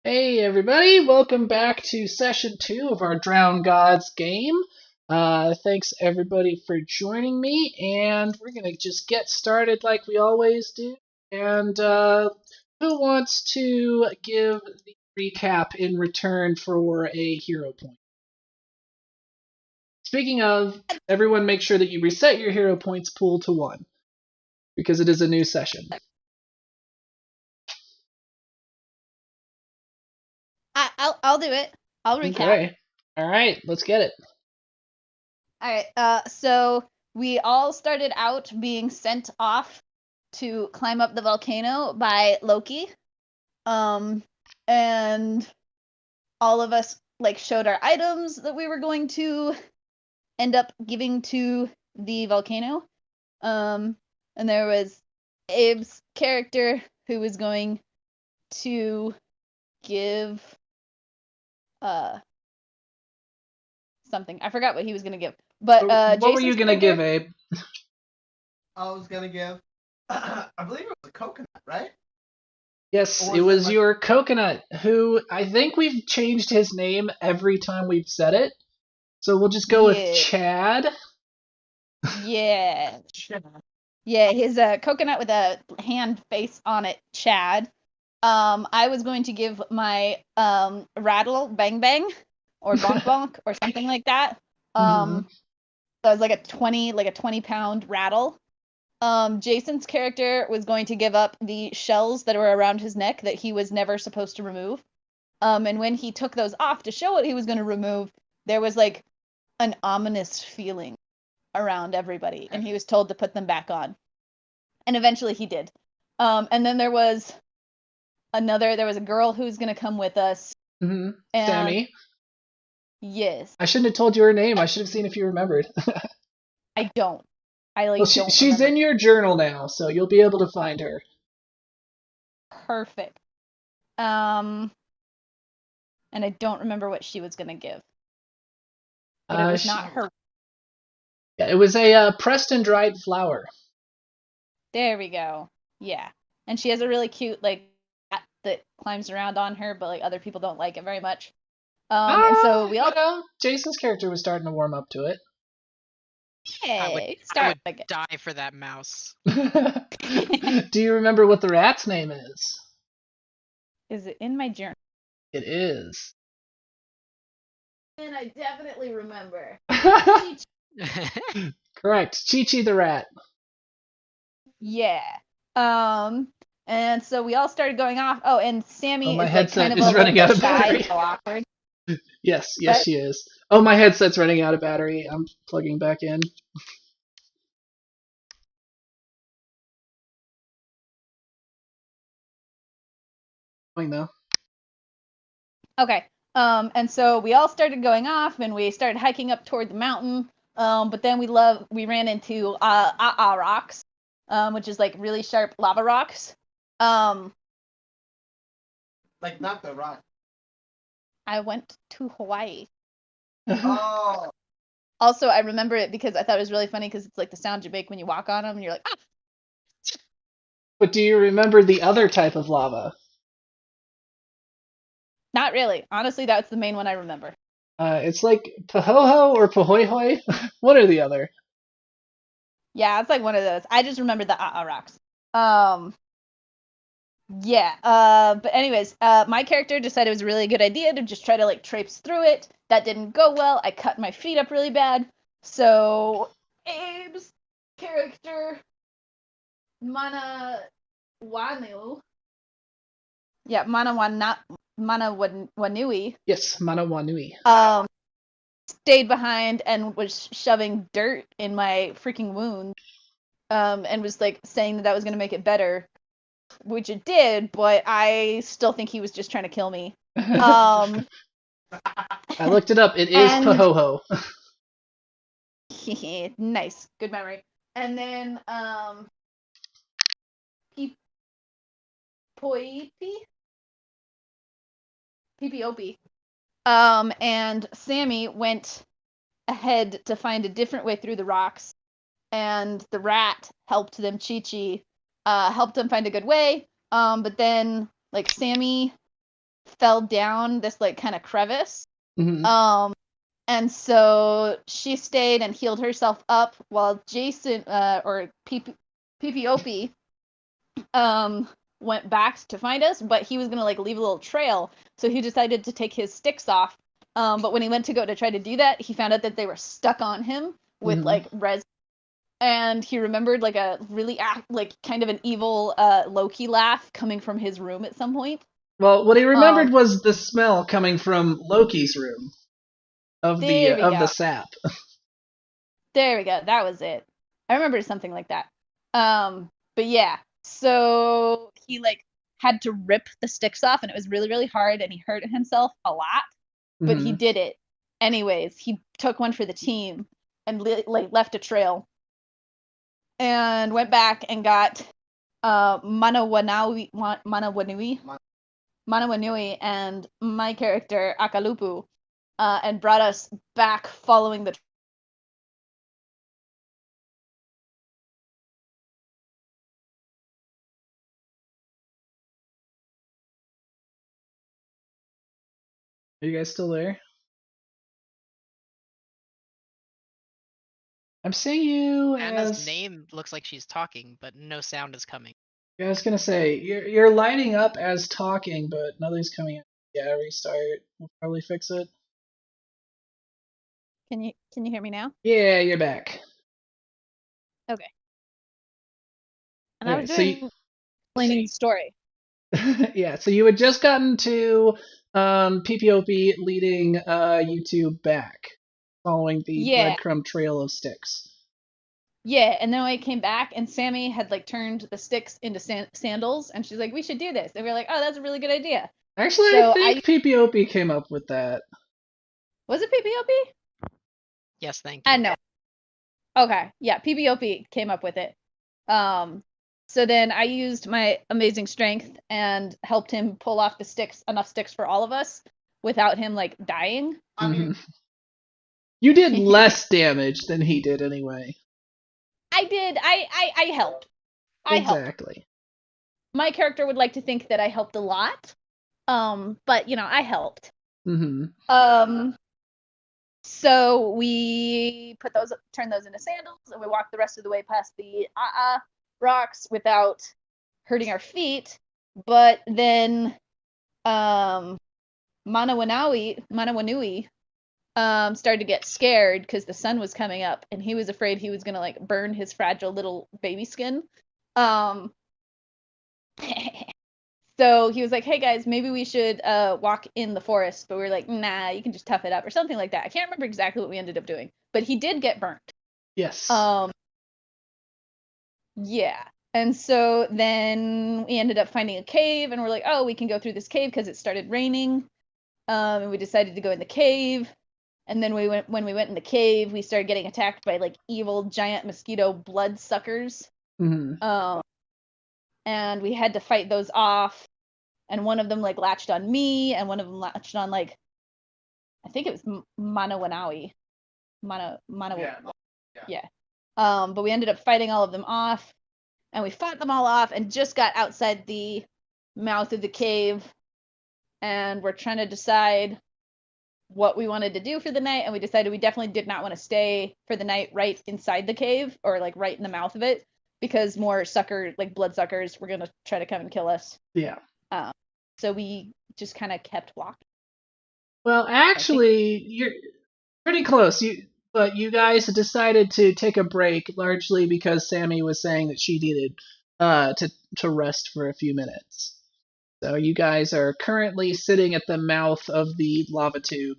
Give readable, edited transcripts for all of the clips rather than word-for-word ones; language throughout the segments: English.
Hey everybody, welcome back to session 2 of our Drowned Gods game. Thanks everybody for joining me, and we're going to just get started like we always do. And who wants to give the recap in return for a hero point? Speaking of, everyone make sure that you reset your hero points pool to 1, because it is a new session. I'll do it. I'll recap. Okay. Alright, let's get it. Alright, so we all started out being sent off to climb up the volcano by Loki. And all of us showed our items that we were going to end up giving to the volcano. And there was Abe's character who was going to give something. I forgot what he was gonna give. But what were you gonna give, Abe? I was gonna give, I believe it was a coconut, right? Yes, it was your coconut, who I think we've changed his name every time we've said it. So we'll just go with Chad. Yeah. Yeah, his coconut with a hand face on it, Chad. I was going to give my rattle bang bang or bonk bonk or something like that. That was like a 20-pound rattle. Jason's character was going to give up the shells that were around his neck that he was never supposed to remove. And when he took those off to show what he was going to remove, there was like an ominous feeling around everybody, and he was told to put them back on. And eventually he did. And then there was a girl who's going to come with us. And Sammy. Yes. I shouldn't have told you her name. I should have seen if you remembered. I don't. She's in your journal now, so you'll be able to find her. Perfect. And I don't remember what she was going to give. But it was not her. Yeah, it was a pressed and dried flower. There we go. Yeah. And she has a really cute, cat that climbs around on her, but, other people don't like it very much. And so we all... Jason's character was starting to warm up to it. Hey, I would die for that mouse. Do you remember what the rat's name is? Is it in my journal? It is. And I definitely remember. Correct. Chi-Chi the rat. Yeah. And so we all started going off. Oh, and Sammy my is headset is running out of battery. So awkward. Yes, she is. Oh, my headset's running out of battery. I'm plugging back in. Though. Okay. And so we all started going off, and we started hiking up toward the mountain. But then we ran into rocks, which is really sharp lava rocks. Not the rock. I went to Hawaii. Oh. Also, I remember it because I thought it was really funny because it's like the sound you make when you walk on them, and you're like, ah! But do you remember the other type of lava? Not really. Honestly, that's the main one I remember. It's like Pahoho or Pahoihoi. One or the other. Yeah, it's like one of those. I just remember the rocks. Yeah. But anyways, my character decided it was a really good idea to just try to traipse through it. That didn't go well. I cut my feet up really bad. So Abe's character, Manawanu. Yeah, Manawanui. Yes, Manawanui. Stayed behind and was shoving dirt in my freaking wound. And was saying that was going to make it better, which it did, but I still think he was just trying to kill me. I looked it up. It is Pahoho. Nice. Good memory. And then, P-P-O-P. And Sammy went ahead to find a different way through the rocks, and the rat helped them. Chi-Chi helped them find a good way. But then, Sammy fell down this like kind of crevice. Mhm. And so she stayed and healed herself up while Jason or PPOP went back to find us, but he was gonna like leave a little trail, so he decided to take his sticks off. But when he went to go to try to do that, he found out that they were stuck on him with like res, and he remembered like a really like kind of an evil Loki laugh coming from his room at some point. Well, what he remembered was the smell coming from Loki's room of the sap. There we go. That was it. I remember something like that. But yeah, so he like had to rip the sticks off, and it was really, really hard, and he hurt himself a lot, but he did it anyways. He took one for the team and like left a trail, and went back and got Manawanui and my character Akalupu, and brought us back following the. Are you guys still there? I'm seeing you Anna's name looks like she's talking, but no sound is coming. Yeah, I was gonna say you're lighting up as talking, but nothing's coming out. Yeah, restart. We'll probably fix it. Can you hear me now? Yeah, you're back. Okay. And Okay, I was doing explaining the story. Yeah, so you had just gotten to PPOP leading you two back, following the breadcrumb trail of sticks. Yeah, and then I came back, and Sammy had like turned the sticks into sandals, and she's like, "We should do this." And we were like, "Oh, that's a really good idea." Actually, so I think PPOP came up with that. Was it PPOP? Yes, thank you. I know. Okay, yeah, PPOP came up with it. So then I used my amazing strength and helped him pull off the sticks, enough sticks for all of us, without him like dying. You did less damage than he did anyway. I did. I helped. Exactly. Helped. My character would like to think that I helped a lot. But I helped. So we turned those into sandals, and we walked the rest of the way past the rocks without hurting our feet. But then Manawanui started to get scared because the sun was coming up, and he was afraid he was gonna like burn his fragile little baby skin. So he was like, "Hey guys, maybe we should walk in the forest." But we were like, "Nah, you can just tough it up," or something like that. I can't remember exactly what we ended up doing, but he did get burnt. Yes. Yeah. And so then we ended up finding a cave, and we're like, "Oh, we can go through this cave," because it started raining. And we decided to go in the cave. And then when we went in the cave, we started getting attacked by like evil giant mosquito bloodsuckers. And we had to fight those off. And one of them like latched on me, and one of them latched on like, I think it was Manawanawi. Yeah. But we ended up fighting all of them off, and we fought them all off, and just got outside the mouth of the cave, and we're trying to decide what we wanted to do for the night, and we decided we definitely did not want to stay for the night right inside the cave, or like right in the mouth of it, because more bloodsuckers were gonna try to come and kill us. Yeah. So we just kind of kept walking. Well, actually, you're pretty close. But you guys decided to take a break, largely because Sammy was saying that she needed to rest for a few minutes. So you guys are currently sitting at the mouth of the lava tube.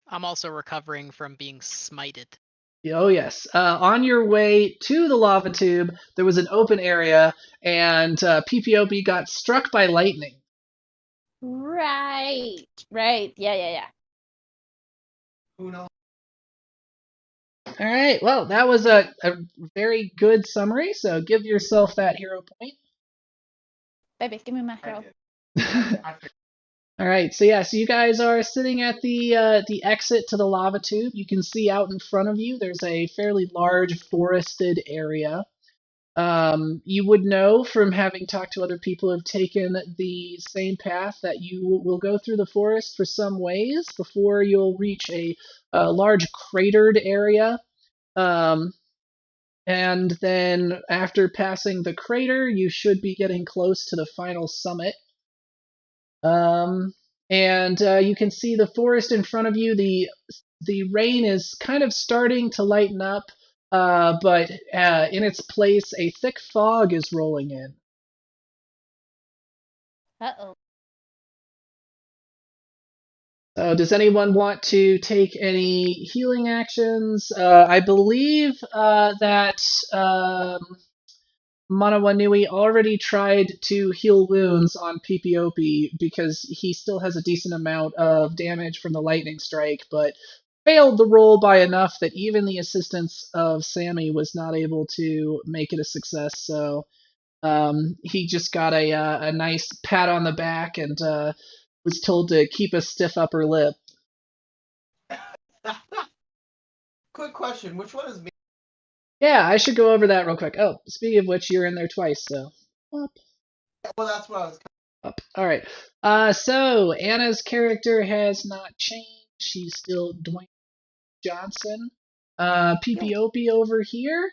I'm also recovering from being smited. Oh, yes. On your way to the lava tube, there was an open area, and PPOP got struck by lightning. Right. Yeah. Who knows? All right. Well, that was a very good summary, so give yourself that hero point. Baby, give me my hero. All right, so you guys are sitting at the exit to the lava tube. You can see out in front of you there's a fairly large forested area. You would know from having talked to other people who have taken the same path that you will go through the forest for some ways before you'll reach a large cratered area. And then after passing the crater, you should be getting close to the final summit. And you can see the forest in front of you. The rain is kind of starting to lighten up, but in its place, a thick fog is rolling in. Uh-oh. So does anyone want to take any healing actions? I believe that Manawanui already tried to heal wounds on Pipiopi because he still has a decent amount of damage from the lightning strike, but failed the roll by enough that even the assistance of Sammy was not able to make it a success. So he just got a nice pat on the back and was told to keep a stiff upper lip. Quick question: which one is me? Yeah, I should go over that real quick. Oh, speaking of which, you're in there twice, so up. Well, that's what I was. Up. All right. So Anna's character has not changed. She's still Dwayne Johnson. PPOP over here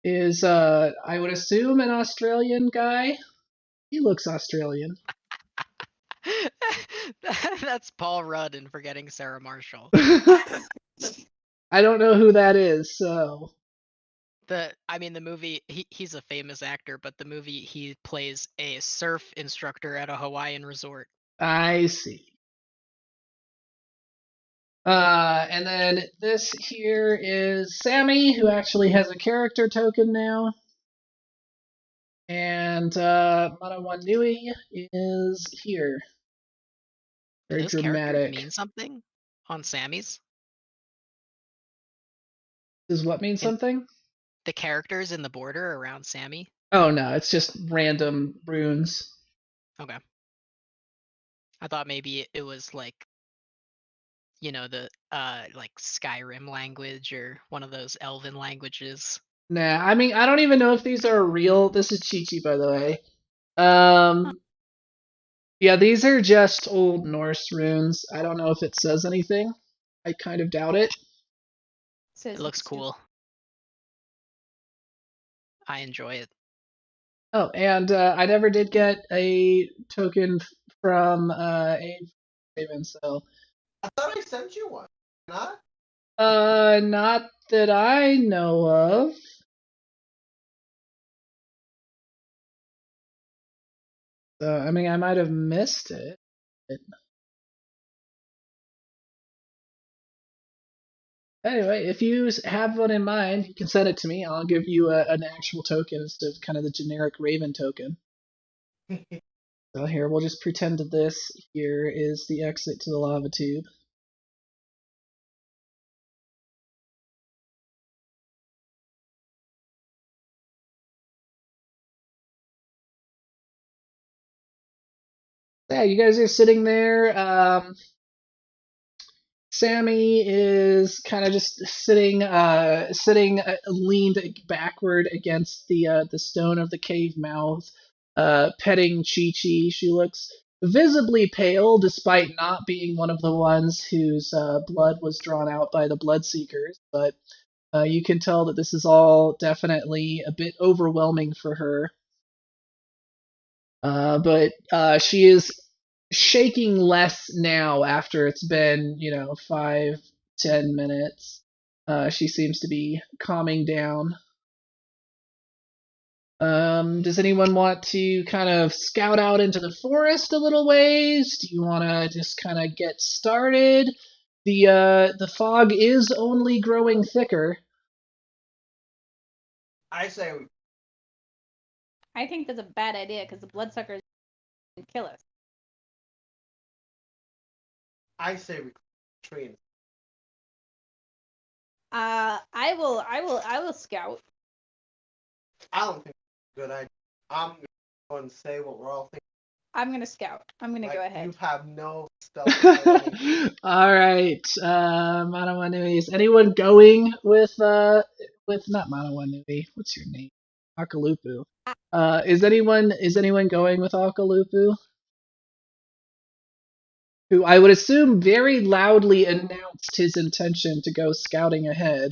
is, I would assume, an Australian guy. He looks Australian. That's Paul Rudd in Forgetting Sarah Marshall. I don't know who that is, so. The movie, he's a famous actor, but the movie he plays a surf instructor at a Hawaiian resort. I see. And then this here is Sammy, who actually has a character token now. And Manawanui is here. Very Does dramatic. characters mean something on Sammy's? Does what mean something? The characters in the border around Sammy? Oh no, it's just random runes. Okay. I thought maybe it was like, the like Skyrim language or one of those elven languages. Nah, I mean, I don't even know if these are real. This is Chi-Chi, by the way. Yeah, these are just Old Norse runes. I don't know if it says anything. I kind of doubt it. It looks cool. I enjoy it. Oh, and I never did get a token from a Raven, so. I thought I sent you one. Not? Not that I know of. So, I mean, I might have missed it. Anyway, if you have one in mind, you can send it to me. I'll give you an actual token instead of kind of the generic Raven token. So here, we'll just pretend that this here is the exit to the lava tube. Yeah, you guys are sitting there. Sammy is kind of just sitting leaned backward against the stone of the cave mouth, petting Chi-Chi. She looks visibly pale, despite not being one of the ones whose blood was drawn out by the Bloodseekers. But you can tell that this is all definitely a bit overwhelming for her. But she is shaking less now after it's been, 5-10 minutes. She seems to be calming down. Does anyone want to kind of scout out into the forest a little ways? Do you want to just kind of get started? The fog is only growing thicker. I say I think that's a bad idea because the bloodsuckers can kill us. we train. I will scout. I don't think it's a good idea. I'm gonna go and say what we're all thinking. I'm gonna scout. I'm gonna go ahead. You have no stealth. All right, Manawanui. Is anyone going with not Manawanui? What's your name? Akalupu. Is anyone going with Akalupu? Who I would assume very loudly announced his intention to go scouting ahead.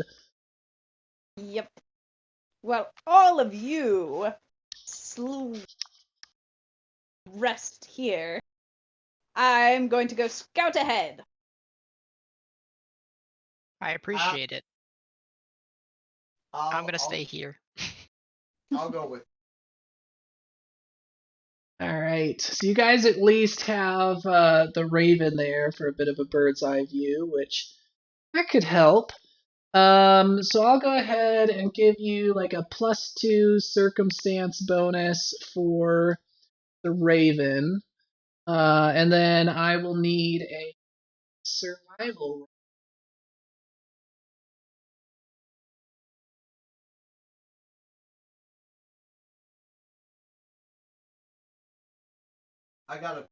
Yep. Well, all of you rest here. I'm going to go scout ahead. I appreciate it. I'm gonna I'll stay here. I'll go with. All right, so you guys at least have the Raven there for a bit of a bird's eye view, which that could help. So I'll go ahead and give you like a +2 circumstance bonus for the Raven, and then I will need a survival roll. I gotta.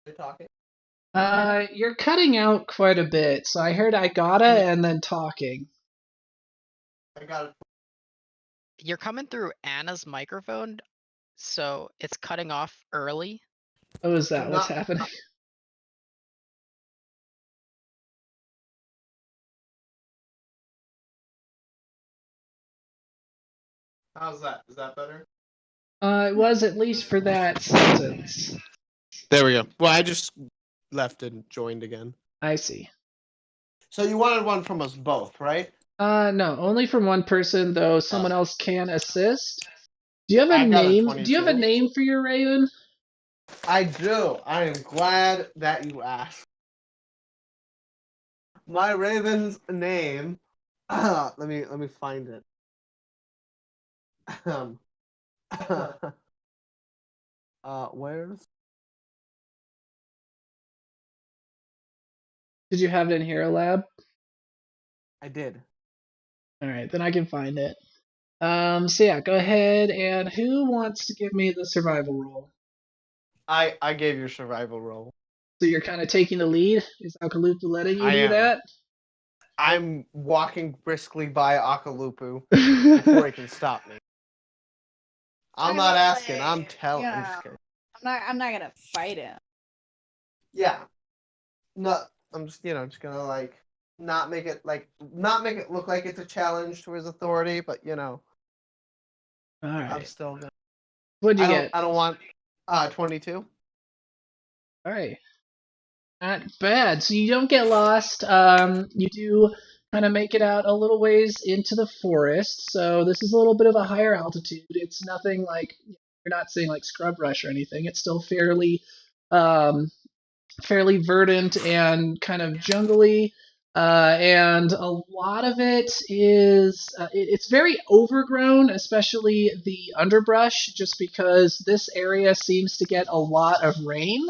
They talking? You're cutting out quite a bit, so I heard I gotta and then talking. I gotta. You're coming through Anna's microphone, so it's cutting off early. Oh, is that I'm what's not- happening? How's that? Is that better? It was at least for that sentence. There we go. Well, I just left and joined again. I see. So you wanted one from us both, right? No, only from one person, though someone else can assist. Do you have a I got a name? Do you have a 22. name for your Raven? I do. I am glad that you asked. My Raven's name. Let me find it. Where's? Did you have it in Hero Lab? I did. All right, then I can find it. So yeah, go ahead. And who wants to give me the survival roll? I gave you survival roll. So you're kind of taking the lead. Is Akalupa letting you I do am. that? I'm walking briskly by Akalupu before he can stop me. I'm not asking. I'm telling. Yeah. I'm just kidding. I'm not gonna fight him. Yeah. No, I'm just just gonna not make it look like it's a challenge to his authority, but All I'm right. still gonna. What'd you get? I don't want 22. All right. Not bad. So you don't get lost. You do kind of make it out a little ways into the forest. So this is a little bit of a higher altitude. It's nothing like you're not seeing like scrub brush or anything. It's still fairly verdant and kind of jungly. And a lot of it is it's very overgrown, especially the underbrush, just because this area seems to get a lot of rain.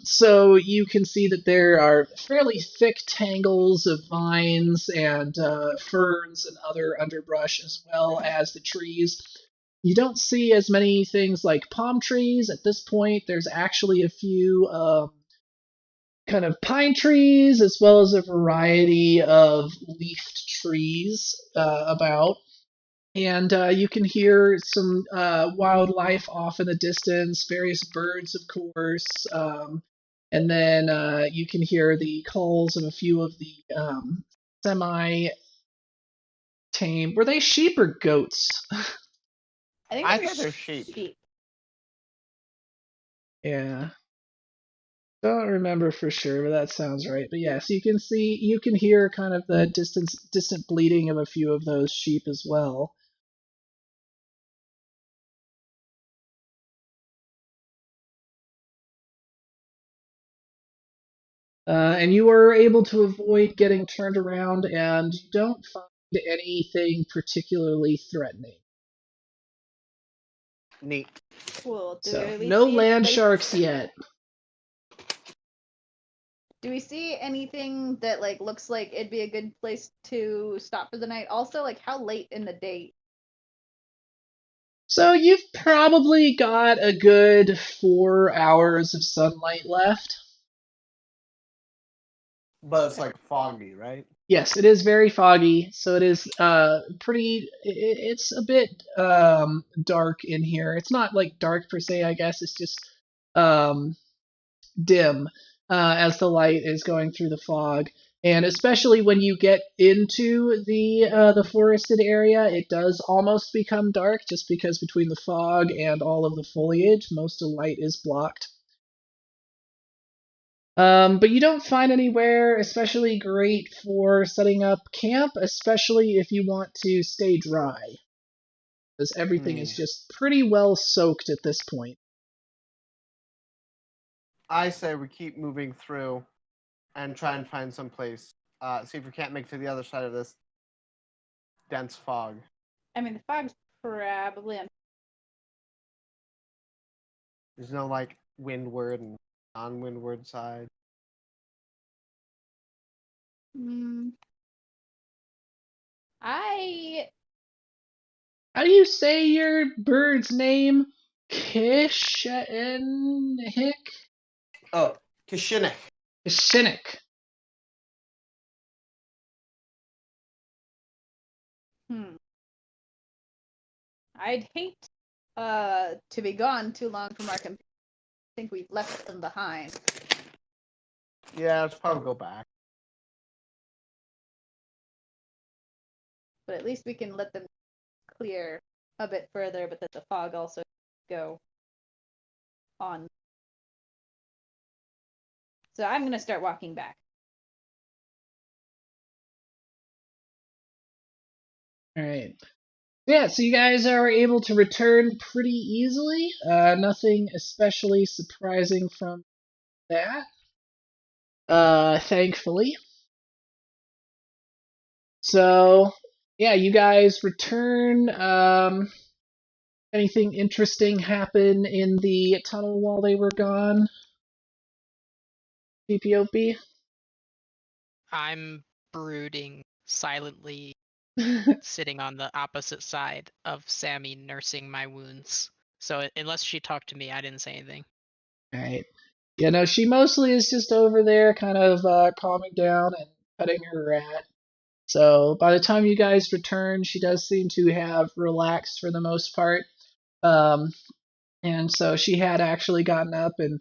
So you can see that there are fairly thick tangles of vines and ferns and other underbrush, as well as the trees. You don't see as many things like palm trees at this point. There's actually a few kind of pine trees, as well as a variety of leafed trees about. And you can hear some wildlife off in the distance, various birds, of course. And then you can hear the calls of a few of the semi tame. Were they sheep or goats? I think they're sheep. Yeah. Don't remember for sure, but that sounds right. But yes, you can hear kind of the distant bleating of a few of those sheep as well. And you are able to avoid getting turned around, and you don't find anything particularly threatening. Neat. Cool. Do we So, at least no see land any sharks yet. Do we see anything that like looks like it'd be a good place to stop for the night? Also, like how late in the day? So, you've probably got a good 4 hours of sunlight left. But it's like foggy, right? Yes, it is very foggy, so it is pretty. It's a bit dark in here. It's not like dark per se, I guess. It's just um, dim as the light is going through the fog. And especially when you get into the forested area, it does almost become dark, just because between the fog and all of the foliage, most of the light is blocked. But you don't find anywhere especially great for setting up camp, especially if you want to stay dry, because everything is just pretty well soaked at this point. I say we keep moving through and try and find some place. See if we can't make it to the other side of this dense fog. I mean, the fog's probably on. There's no like windward and non-windward side. I How do you say your bird's name? Kishinik? Oh, Kishinik. Kishinik. I'd hate to be gone too long from our companions. I think we've left them behind. Yeah, let's probably go back. But at least we can let them clear a bit further, but that the fog also go on. So I'm gonna start walking back. All right. Yeah, so you guys are able to return pretty easily. Nothing especially surprising from that. Thankfully. So, yeah, you guys return. Anything interesting happen in the tunnel while they were gone? PPOP? I'm brooding silently, sitting on the opposite side of Sammy, nursing my wounds. So unless she talked to me, I didn't say anything. Right. Yeah, no, she mostly is just over there kind of calming down and petting her rat. So by the time you guys return, she does seem to have relaxed for the most part. Um, and so she had actually gotten up and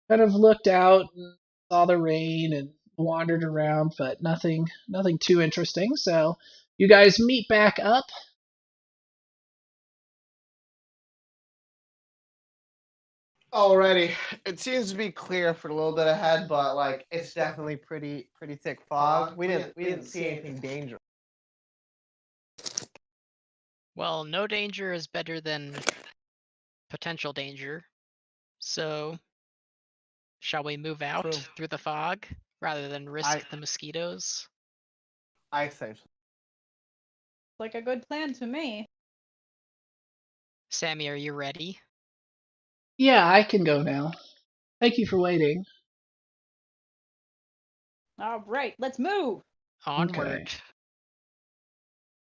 kind of looked out and saw the rain and wandered around, but nothing too interesting. So you guys meet back up. Alrighty, it seems to be clear for a little bit ahead, but like it's definitely pretty thick fog. We didn't see anything dangerous. Well, no danger is better than potential danger. So, shall we move out True. through the fog rather than risk the mosquitoes? I say so. Like a good plan to me. Sammy, are you ready? Yeah, I can go now. Thank you for waiting. All right, let's move. Onward. Okay.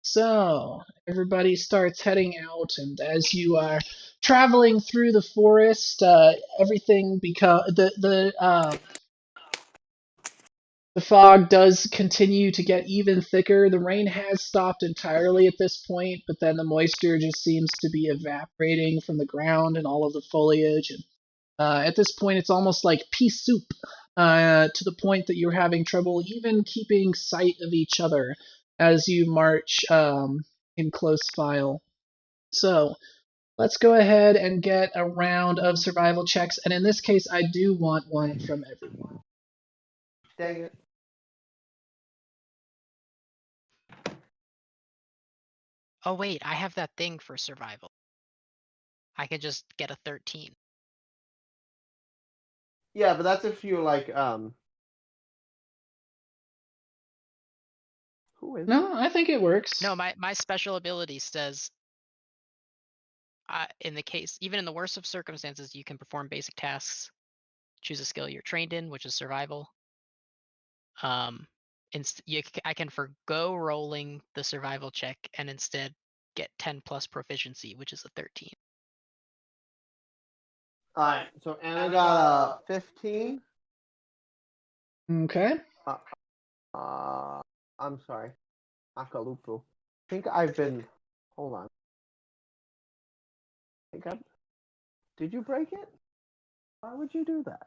So everybody starts heading out, and as you are traveling through the forest, everything the fog does continue to get even thicker. The rain has stopped entirely at this point, but then the moisture just seems to be evaporating from the ground and all of the foliage. And at this point, it's almost like pea soup, to the point that you're having trouble even keeping sight of each other as you march in close file. So let's go ahead and get a round of survival checks. And in this case, I do want one from everyone. Dang it. Oh wait, I have that thing for survival. I could just get a 13. Yeah, but that's if you're like who is No, I think it works. No, my special ability says in the case, even in the worst of circumstances, you can perform basic tasks. Choose a skill you're trained in, which is survival. I can forgo rolling the survival check and instead get 10 plus proficiency, which is a 13. Alright, so Anna got a 15. Okay. I'm sorry. Akalupu. I think I've been. Hold on. Did you break it? Why would you do that?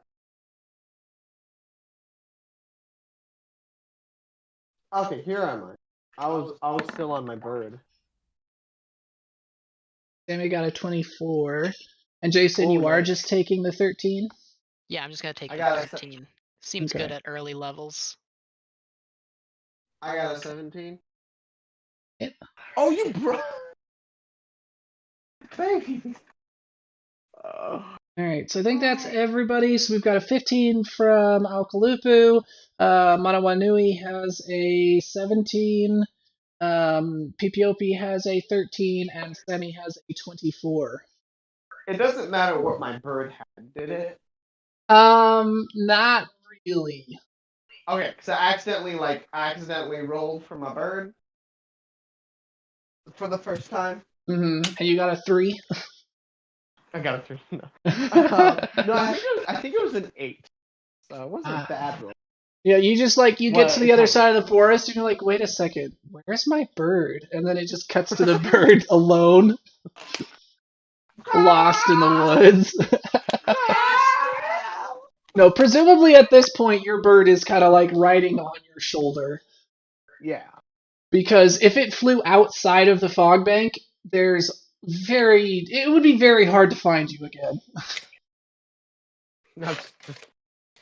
Okay, here am I. I was still on my bird. Sammy got a 24. And Jason, Oh, you are nice. just taking the 13? Yeah, I'm just gonna take I the got a 13. Seems Okay. good at early levels. I got a 17. Yeah. Oh, you broke. Baby. Alright, so I think that's everybody. So we've got a 15 from Alkalupu. Manawanui has a 17. Pipiopi has a 13. And Semi has a 24. It doesn't matter what my bird had, did it? Not really. Okay, because I accidentally rolled for my bird for the first time. And you got a 3? I got a 3. No, no, I think it was an 8. So it wasn't a bad roll. Yeah, you just you get Well, to the other kind side of the forest and you're like, wait a second, where's my bird? And then it just cuts to the bird alone, lost in the woods. No, presumably at this point your bird is kind of riding on your shoulder. Yeah. Because if it flew outside of the fog bank, it would be very hard to find you again.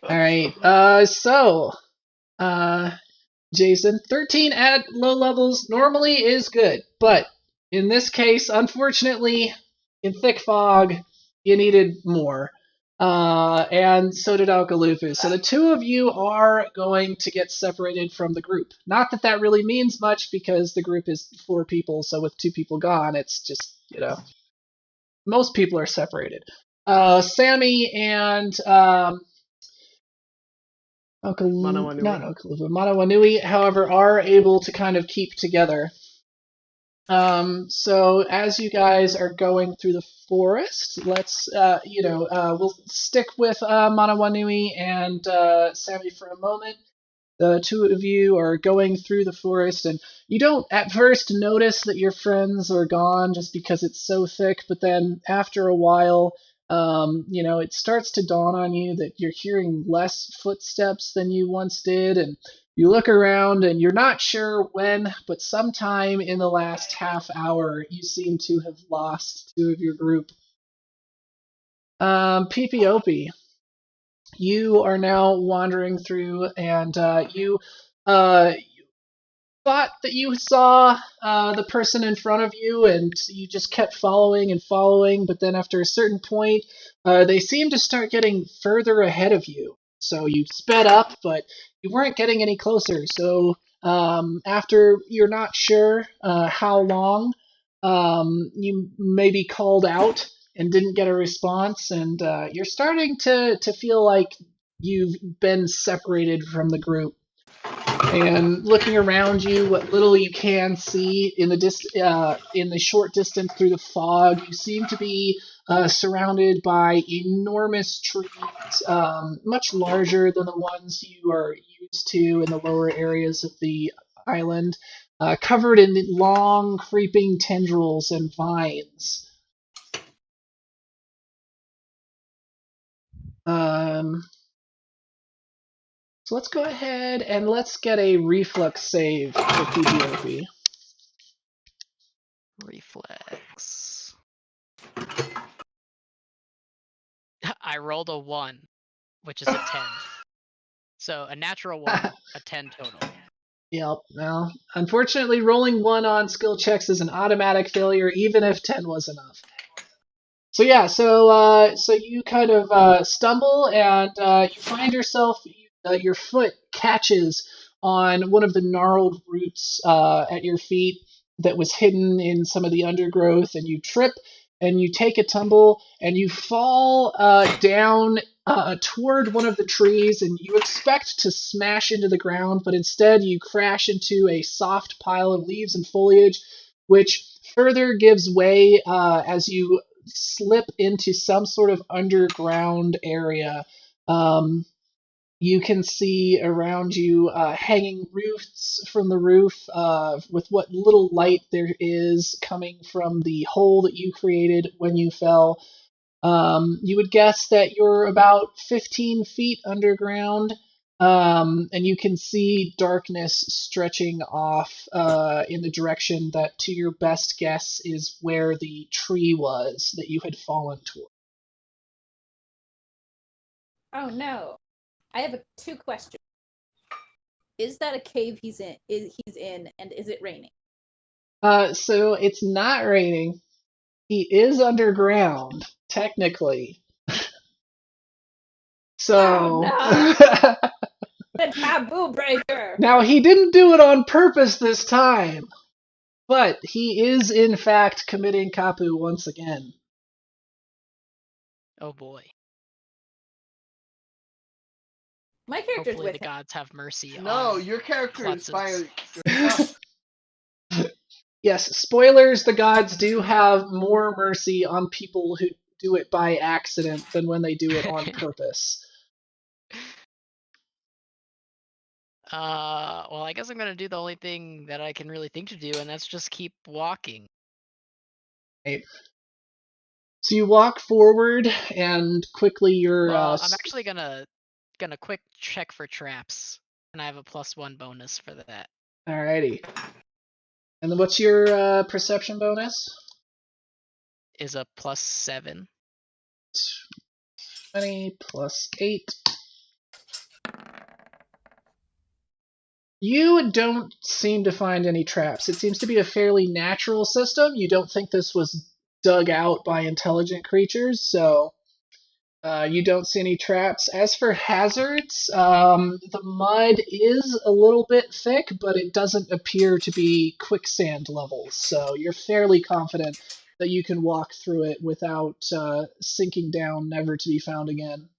Alright, Jason, 13 at low levels normally is good, but in this case, unfortunately, in thick fog, you needed more. And so did Alkalupu. So the two of you are going to get separated from the group. Not that that really means much because the group is 4 people, so with 2 people gone, it's just, most people are separated. Sammy and Manawanui, however, are able to kind of keep together. So as you guys are going through the forest, let's, we'll stick with Manawanui and Sammy for a moment. The two of you are going through the forest, and you don't at first notice that your friends are gone just because it's so thick, but then after a while, it starts to dawn on you that you're hearing less footsteps than you once did, and you look around and you're not sure when, but sometime in the last half hour, you seem to have lost 2 of your group. PPOP. You are now wandering through, and you thought that you saw the person in front of you, and you just kept following and following, but then after a certain point, they seemed to start getting further ahead of you. So you sped up, but you weren't getting any closer. So after you're not sure how long, you maybe called out and didn't get a response, and you're starting to feel like you've been separated from the group. And looking around you, what little you can see in the short distance through the fog, you seem to be surrounded by enormous trees, much larger than the ones you are used to in the lower areas of the island, covered in long, creeping tendrils and vines. So let's go ahead and let's get a reflex save for PGOP. Reflex. I rolled a 1, which is a 10. So a natural 1, a 10 total. Yep. Well, unfortunately, rolling 1 on skill checks is an automatic failure, even if 10 was enough. So yeah, so you kind of stumble and you find yourself, your foot catches on one of the gnarled roots at your feet that was hidden in some of the undergrowth, and you trip and you take a tumble and you fall down toward one of the trees, and you expect to smash into the ground, but instead you crash into a soft pile of leaves and foliage, which further gives way as you slip into some sort of underground area. You can see around you hanging roofs from the roof with what little light there is coming from the hole that you created when you fell. You would guess that you're about 15 feet underground, and you can see darkness stretching off in the direction that, to your best guess, is where the tree was that you had fallen toward. Oh no. I have two questions. Is that a cave he's in? And is it raining? So it's not raining. He is underground, technically. Oh So no! The taboo breaker! now he didn't do it on purpose this time, but he is in fact committing kapu once again. Oh boy. My character's Hopefully with the him. gods have mercy No, on your character is by Klutzes. yourself. Yes, spoilers, the gods do have more mercy on people who do it by accident than when they do it on purpose. Well, I guess I'm gonna do the only thing that I can really think to do, and that's just keep walking. Right. So you walk forward, and quickly you're. Well, I'm actually gonna quick check for traps, and I have a +1 bonus for that. Alrighty. And then what's your perception bonus? Is a +7. 20 plus 8. You don't seem to find any traps. It seems to be a fairly natural system. You don't think this was dug out by intelligent creatures, so you don't see any traps. As for hazards, the mud is a little bit thick, but it doesn't appear to be quicksand levels, so you're fairly confident that you can walk through it without sinking down, never to be found again.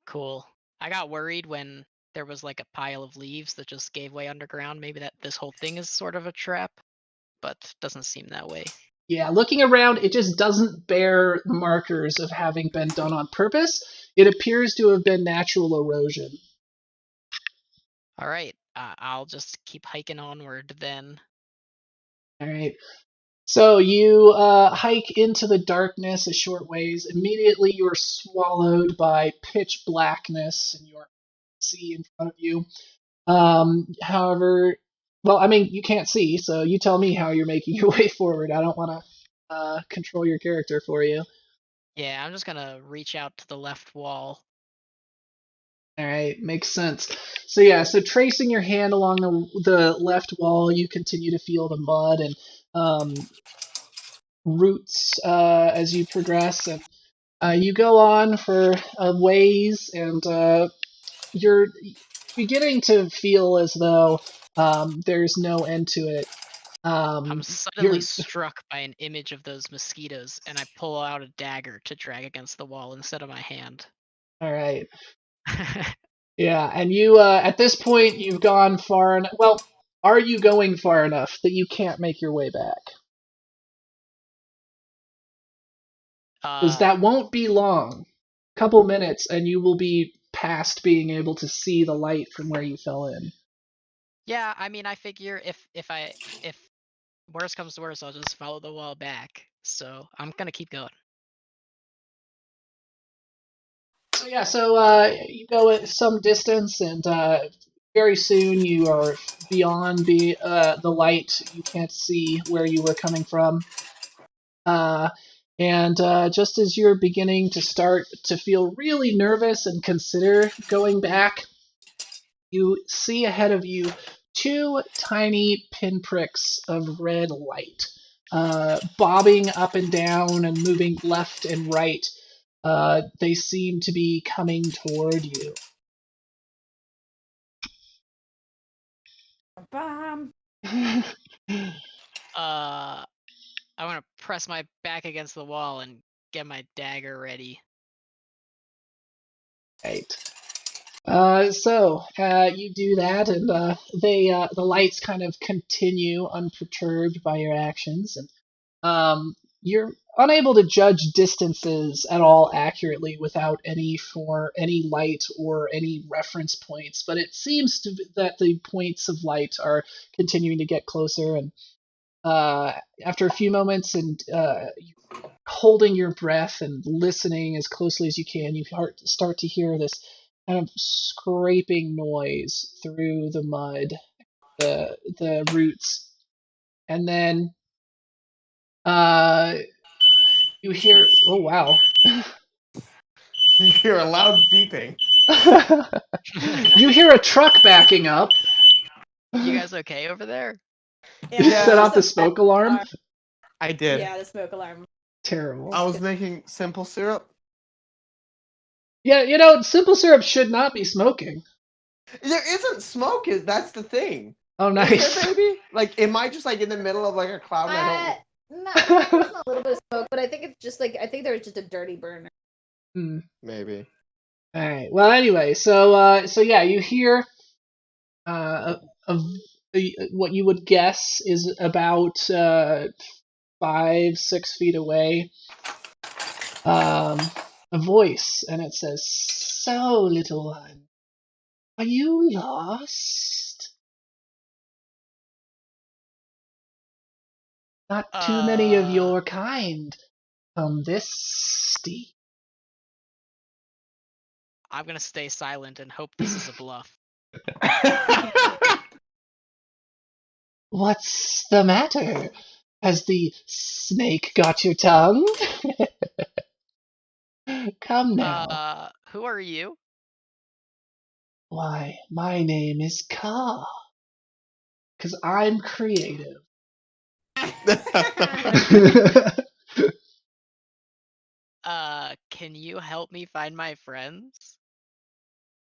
Cool. I got worried when there was like a pile of leaves that just gave way underground. Maybe that this whole thing is sort of a trap, but doesn't seem that way. Yeah, looking around, it just doesn't bear markers of having been done on purpose. It appears to have been natural erosion. All right, I'll just keep hiking onward then. All right. So you hike into the darkness a short ways. Immediately, you are swallowed by pitch blackness, and you see in front of you. However, well, I mean, you can't see, so you tell me how you're making your way forward. I don't want to control your character for you. Yeah, I'm just gonna reach out to the left wall. All right, makes sense. So yeah, so tracing your hand along the left wall, you continue to feel the mud and roots as you progress, and you go on for a ways, and you're beginning to feel as though there's no end to it. I'm suddenly struck by an image of those mosquitoes, and I pull out a dagger to drag against the wall instead of my hand. All right. Yeah, and you at this point you've gone far enough. Well, are you going far enough that you can't make your way back? Because that won't be long. Couple minutes, and you will be past being able to see the light from where you fell in. Yeah, I mean, I figure if worse comes to worse, I'll just follow the wall back. So I'm gonna keep going. So yeah, you go some distance, and very soon you are beyond the light. You can't see where you were coming from. And just as you're beginning to start to feel really nervous and consider going back, you see ahead of you two tiny pinpricks of red light, bobbing up and down and moving left and right. They seem to be coming toward you. Bomb. I want to press my back against the wall and get my dagger ready. Right. You do that, and the lights kind of continue unperturbed by your actions, and you're unable to judge distances at all accurately without any light or any reference points, but it seems that the points of light are continuing to get closer, and after a few moments and holding your breath and listening as closely as you can, you start to hear this kind of scraping noise through the mud, the roots, and then you hear. Oh wow! You hear a loud beeping. You hear a truck backing up. You guys okay over there? You set off the smoke alarm. I did. Yeah, the smoke alarm. Terrible. I was making simple syrup. Yeah, simple syrup should not be smoking. There isn't smoke. That's the thing. Oh, Is nice. there, baby? Like, am I just like in the middle of like a cloud and I No, I smell a little bit of smoke, but I think it's just like I think there was just a dirty burner. Hmm. Maybe. All right. Well, anyway, so yeah, you hear what you would guess is about 5-6 feet away, a voice, and it says, "So, little one, are you lost? Not too many of your kind come this steep." I'm gonna stay silent and hope this is a bluff. What's the matter? Has the snake got your tongue? Come now. Who are you? Why, my name is Ka, 'cause I'm creative. Can you help me find my friends?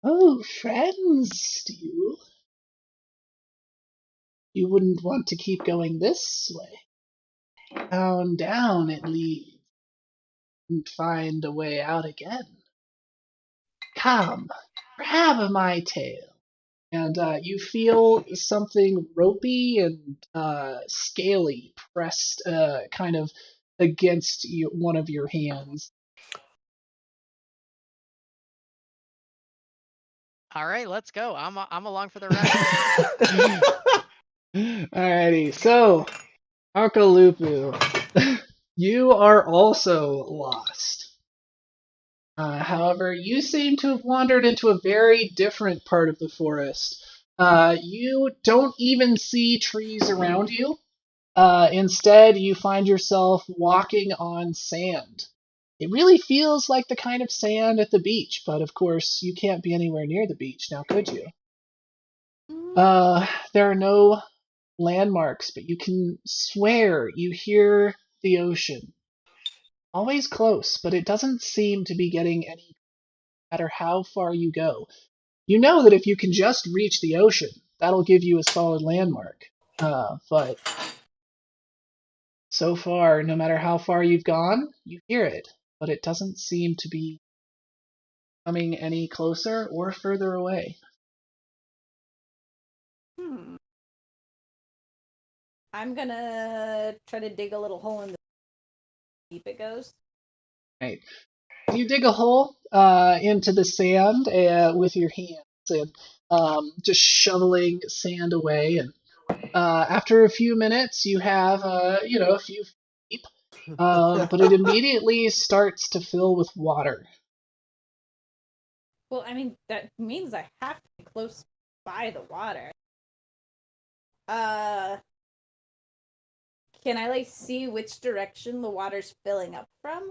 Oh, friends, do you? You wouldn't want to keep going this way. Down it leads, and find a way out again. Come, grab my tail. And you feel something ropey and scaly pressed kind of against one of your hands. All right, let's go. I'm along for the ride. Alrighty, so Akalupu, you are also lost. However, you seem to have wandered into a very different part of the forest. You don't even see trees around you. Instead, you find yourself walking on sand. It really feels like the kind of sand at the beach, but of course, you can't be anywhere near the beach now, could you? There are no landmarks, but you can swear you hear the ocean. Always close, but it doesn't seem to be getting any matter how far you go. You know that if you can just reach the ocean, that'll give you a solid landmark. But so far, no matter how far you've gone, you hear it, but it doesn't seem to be coming any closer or further away. I'm gonna try to dig a little hole in the deep it goes. Right. You dig a hole into the sand with your hands and just shoveling sand away. And after a few minutes, you have a few feet deep, but it immediately starts to fill with water. Well, I mean that means I have to be close by the water. Can I see which direction the water's filling up from?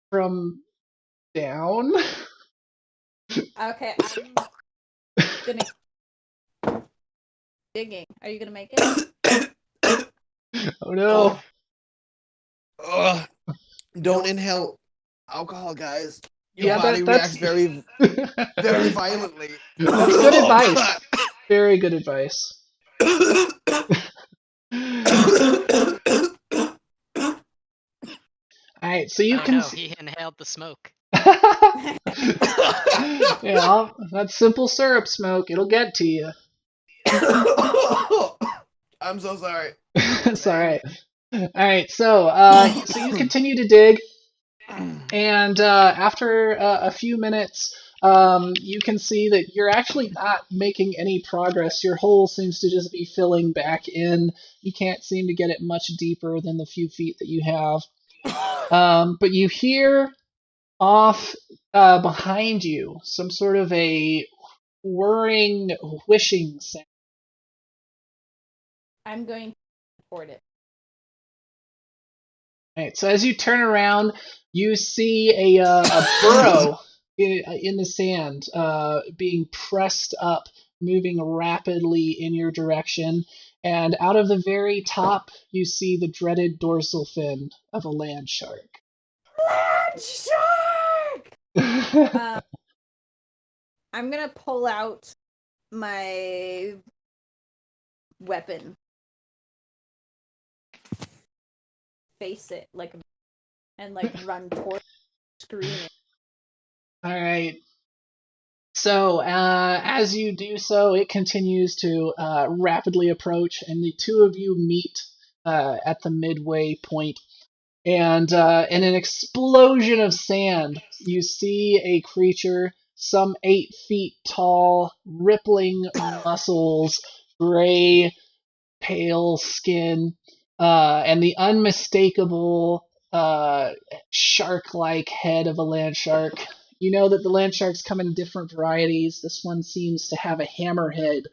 From down? Okay, I'm gonna digging. Are you gonna make it? Oh no. Don't inhale alcohol, guys. Your Yeah, body that's reacts very, very violently. That's good advice. Very good advice. Alright, so you can. No, he inhaled the smoke. Yeah, that's simple syrup smoke. It'll get to you. I'm so sorry. It's alright. All right, so you continue to dig, and after a few minutes, you can see that you're actually not making any progress. Your hole seems to just be filling back in. You can't seem to get it much deeper than the few feet that you have. But you hear off behind you some sort of a whirring, whishing sound. I'm going to report it. Right, so as you turn around, you see a burrow in the sand being pressed up, moving rapidly in your direction. And out of the very top, you see the dreaded dorsal fin of a land shark. Land shark! I'm gonna pull out my weapon. Face it and run toward screaming. All right. So as you do so, it continues to rapidly approach, and the two of you meet at the midway point. And in an explosion of sand, you see a creature some 8 feet tall, rippling muscles, gray, pale skin, and the unmistakable shark-like head of a land shark. You know that the land sharks come in different varieties. This one seems to have a hammerhead.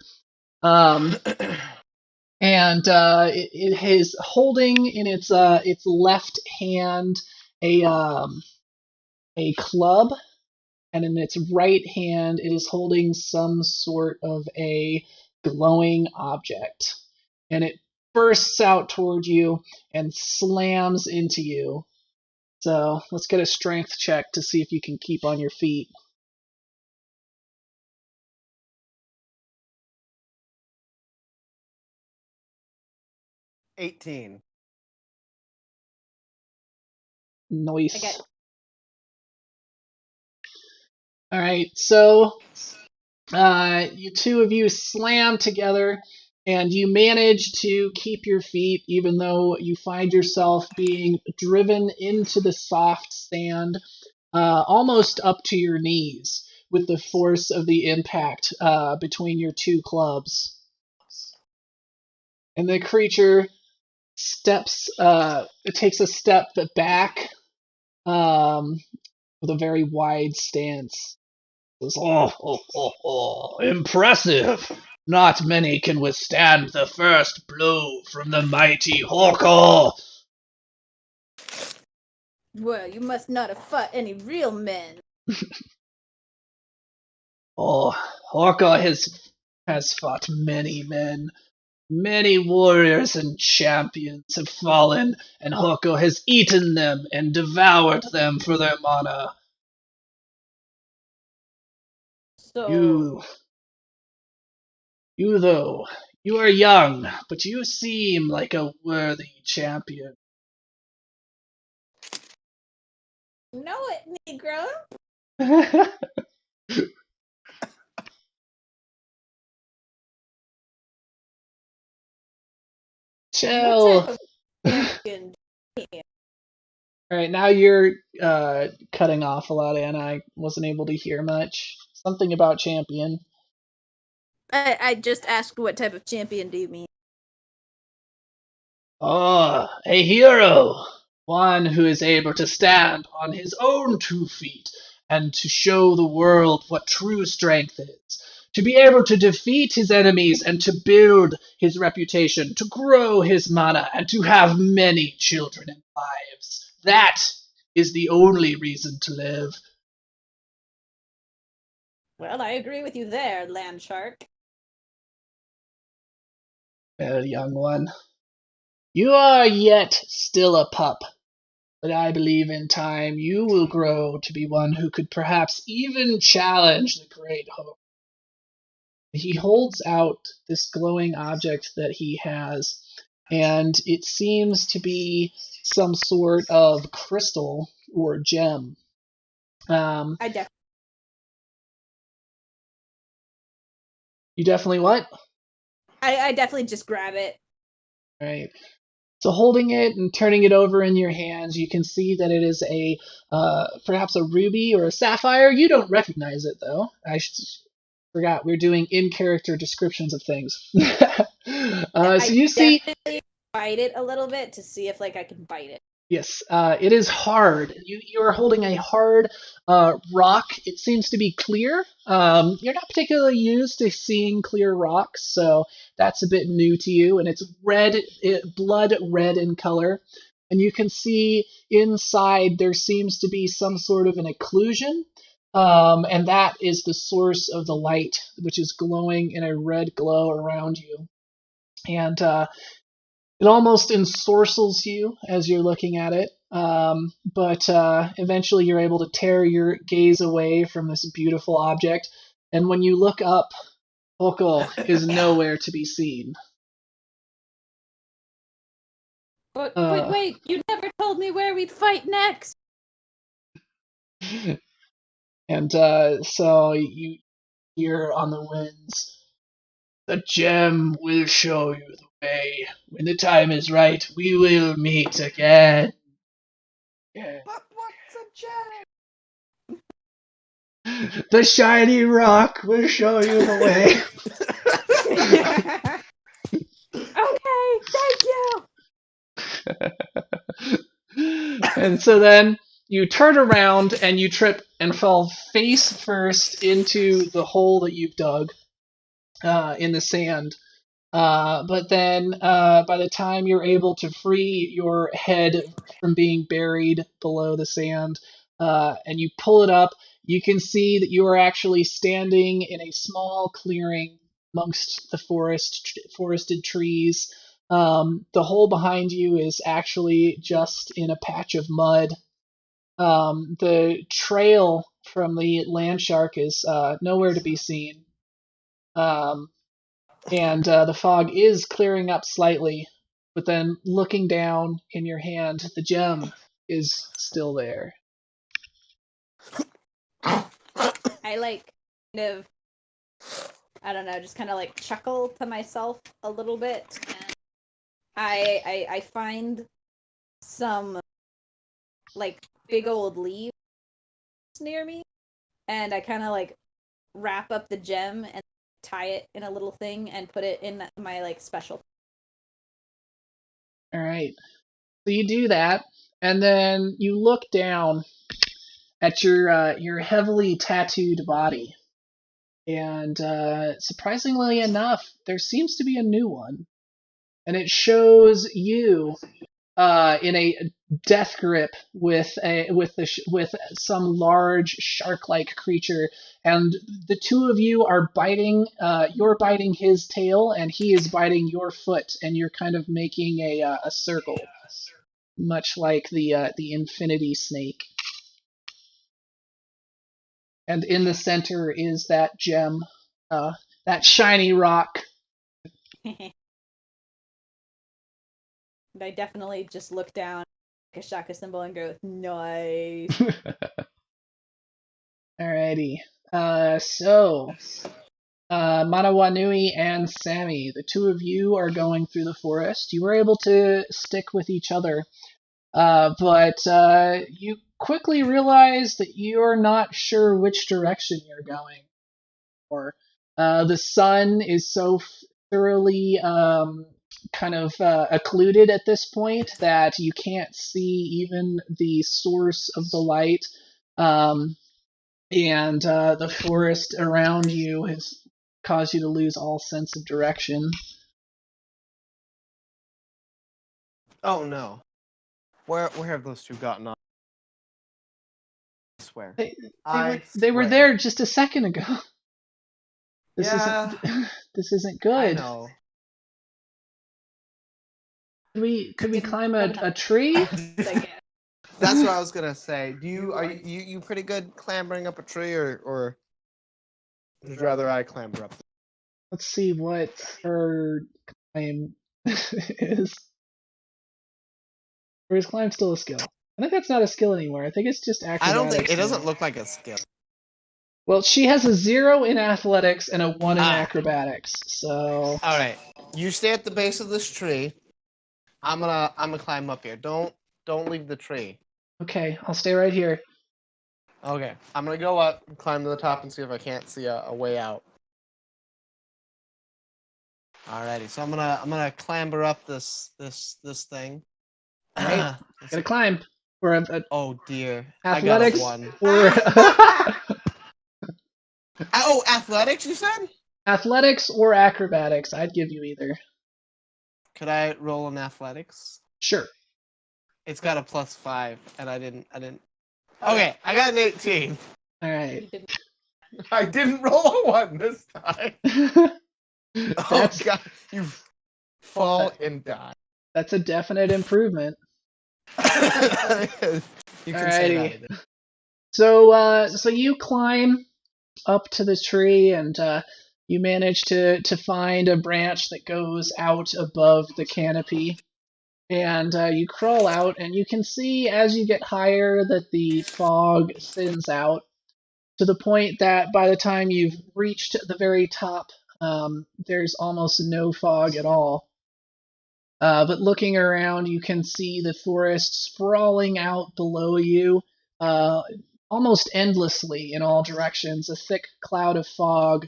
And it is holding in its left hand a club, and in its right hand it is holding some sort of a glowing object, and it bursts out toward you and slams into you. So let's get a strength check to see if you can keep on your feet. $18. Nice. Okay. All right, so you two of you slam together, and you manage to keep your feet, even though you find yourself being driven into the soft sand, almost up to your knees, with the force of the impact between your two clubs. And the creature takes a step back with a very wide stance. Impressive! Not many can withstand the first blow from the mighty Horko. Well, you must not have fought any real men. Horko has fought many men. Many warriors and champions have fallen, and Horko has eaten them and devoured them for their mana. So You though, you are young, but you seem like a worthy champion. know it, Negro. What Chill. type of champion? All right, now you're cutting off a lot, and I wasn't able to hear much. Something about champion. I just asked what type of champion do you mean? Oh, a hero! One who is able to stand on his own 2 feet and to show the world what true strength is. To be able to defeat his enemies and to build his reputation, to grow his mana, and to have many children and wives. That is the only reason to live. Well, I agree with you there, land shark. Well, young one, you are yet still a pup, but I believe in time you will grow to be one who could perhaps even challenge the great Hope. He holds out this glowing object that he has, and it seems to be some sort of crystal or gem. I definitely. You definitely what? I definitely just grab it. Right. So holding it and turning it over in your hands, you can see that it is a perhaps a ruby or a sapphire. You don't recognize it though. Forgot we're doing in-character descriptions of things. So you see, definitely bite it a little bit to see if like I can bite it. yes, it is hard. You are holding a hard rock. It seems to be clear. You're not particularly used to seeing clear rocks, so that's a bit new to you. And it's red, blood red in color. And you can see inside there seems to be some sort of an occlusion. And that is the source of the light, which is glowing in a red glow around you. And it almost ensorcels you as you're looking at it, but eventually you're able to tear your gaze away from this beautiful object, and when you look up, Hoko is nowhere to be seen. But wait, you never told me where we'd fight next. And so you hear on the winds, "The gem will show you the way. When the time is right, we will meet again." Yeah. But what's a gem? The shiny rock will show you the way. Okay, thank you. And so then you turn around and you trip and fall face first into the hole that you've dug in the sand. But then by the time you're able to free your head from being buried below the sand and you pull it up, you can see that you are actually standing in a small clearing amongst the forested trees. The hole behind you is actually just in a patch of mud. The trail from the land shark is nowhere to be seen. And the fog is clearing up slightly, but then looking down in your hand, the gem is still there. I like kind of, I don't know, just kind of like chuckle to myself a little bit, and I find some like big old leaves near me, and I kind of like wrap up the gem and tie it in a little thing and put it in my like special. All right. So you do that, and then you look down at your heavily tattooed body, and surprisingly enough, there seems to be a new one, and it shows you in a death grip with some large shark-like creature, and the two of you are biting. You're biting his tail, and he is biting your foot, and you're kind of making a circle, much like the infinity snake. And in the center is that gem, that shiny rock. And I definitely just look down like a shaka symbol and go, nice. Alrighty. So Manawanui and Sammy, the two of you are going through the forest. You were able to stick with each other, but you quickly realize that you're not sure which direction you're going. Or the sun is so thoroughly kind of occluded at this point that you can't see even the source of the light. And the forest around you has caused you to lose all sense of direction. Oh no. Where have those two gotten off? I swear. They were there just a second ago. This isn't good. I know. Could we climb a tree? That's what I was gonna say. Are you pretty good clambering up a tree, or would you rather I clamber up? Let's see what her climb is. Or is climb still a skill? I think that's not a skill anymore. I think it's just acrobatics. I don't think it doesn't look like a skill. Well, she has a 0 in athletics and a 1 in acrobatics. So. All right. You stay at the base of this tree. I'm gonna climb up here. Don't leave the tree. Okay, I'll stay right here. Okay. I'm gonna go up and climb to the top and see if I can't see a way out. Alrighty, so I'm gonna clamber up this thing. All right, Let's gotta see. climb. Or Oh dear. athletics, I got a 1. or Oh, athletics you said? athletics or acrobatics. I'd give you either. Could I roll in athletics? Sure. It's got a +5 and I didn't Okay, I got an 18. All right. You didn't- I didn't roll a 1 this time. Oh That's god, you fall and die. that's a definite improvement. You can say that Alrighty. again. So you climb up to the tree, and you manage to find a branch that goes out above the canopy. And you crawl out, and you can see as you get higher that the fog thins out to the point that by the time you've reached the very top, there's almost no fog at all. But looking around, you can see the forest sprawling out below you, uh, almost endlessly in all directions. A thick cloud of fog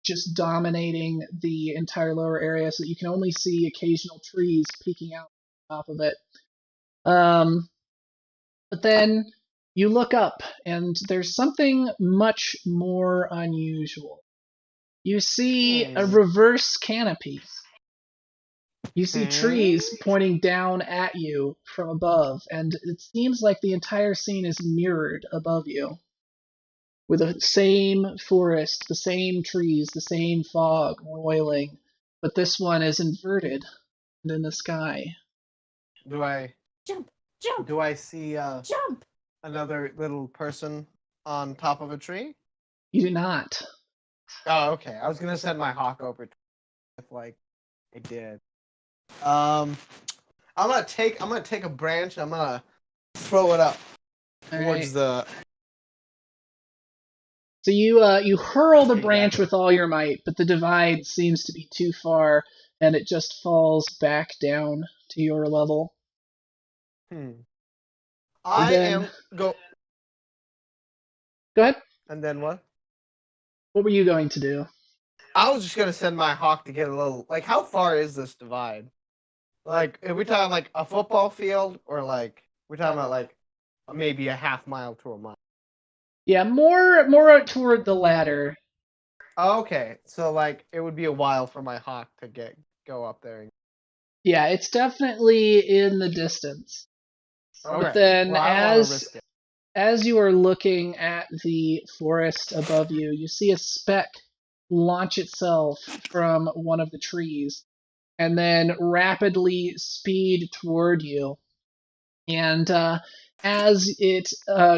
just dominating the entire lower area, so that you can only see occasional trees peeking out on top of it. But then you look up, and there's something much more unusual. You see a reverse canopy. You see trees pointing down at you from above, and it seems like the entire scene is mirrored above you. With the same forest, the same trees, the same fog roiling, but this one is inverted and in the sky. Do I Jump! see Jump! another little person on top of a tree? You do not. Oh, okay. I was gonna send my hawk over to if like it did. I'm gonna take a branch. I'm gonna throw it up All towards right. the. So you hurl the Take that. branch with all your might, but the divide seems to be too far, and it just falls back down to your level. I then- am go. Go ahead. And then what? What were you going to do? I was just gonna send my hawk to get a little. Like, how far is this divide? Like, are we talking like a football field, or like we're talking about like maybe a half mile to a mile? Yeah, more toward the latter. Oh, okay, so like it would be a while for my hawk to go up there. Yeah, it's definitely in the distance. Okay. But then Well, I don't wanna risk it. as you are looking at the forest above you, you see a speck launch itself from one of the trees and then rapidly speed toward you. And as it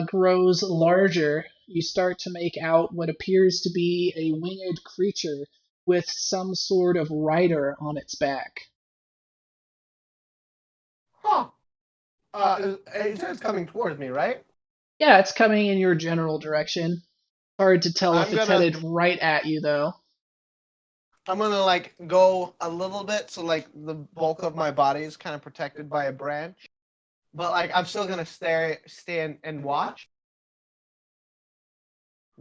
grows larger, you start to make out what appears to be a winged creature with some sort of rider on its back. Huh. It's coming towards me, right? Yeah, it's coming in your general direction. Hard to tell if I'm it's gonna- headed right at you, though. I'm gonna like go a little bit, so like the bulk of my body is kind of protected by a branch, but like I'm still gonna stand and watch,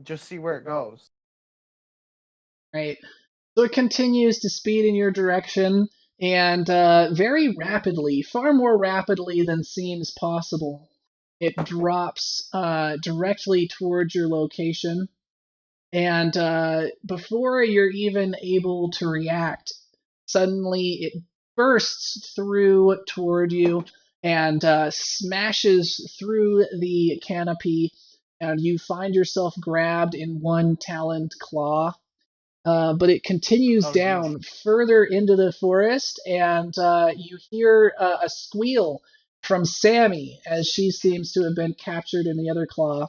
just see where it goes. Right. So it continues to speed in your direction, and very rapidly, far more rapidly than seems possible, it drops directly towards your location. And before you're even able to react, suddenly it bursts through toward you and smashes through the canopy, and you find yourself grabbed in one taloned claw. But it continues Oh, down further into the forest, and you hear a squeal from Sammy as she seems to have been captured in the other claw.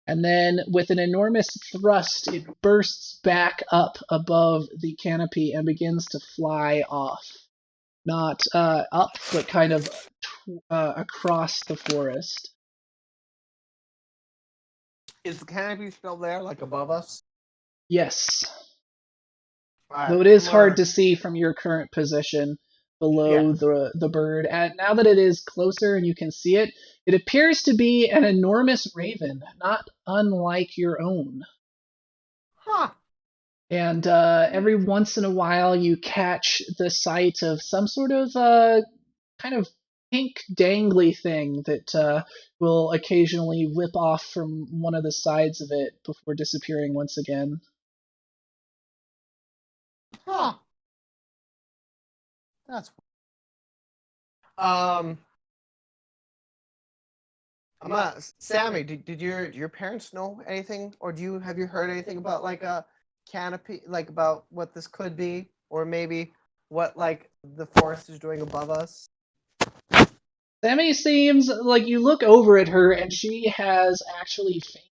And then, with an enormous thrust, it bursts back up above the canopy and begins to fly off. Not up, but kind of across the forest. Is the canopy still there, like above us? Yes. Alright, Though it is I'm hard gonna- to see from your current position, below the bird. And now that it is closer and you can see it, it appears to be an enormous raven, not unlike your own. Huh. And every once in a while, you catch the sight of some sort of kind of pink dangly thing that will occasionally whip off from one of the sides of it before disappearing once again. Huh. That's Sammy, did your parents know anything, or have you heard anything about like a canopy, like about what this could be, or maybe what like the forest is doing above us? Sammy seems like you look over at her and she has actually fainted.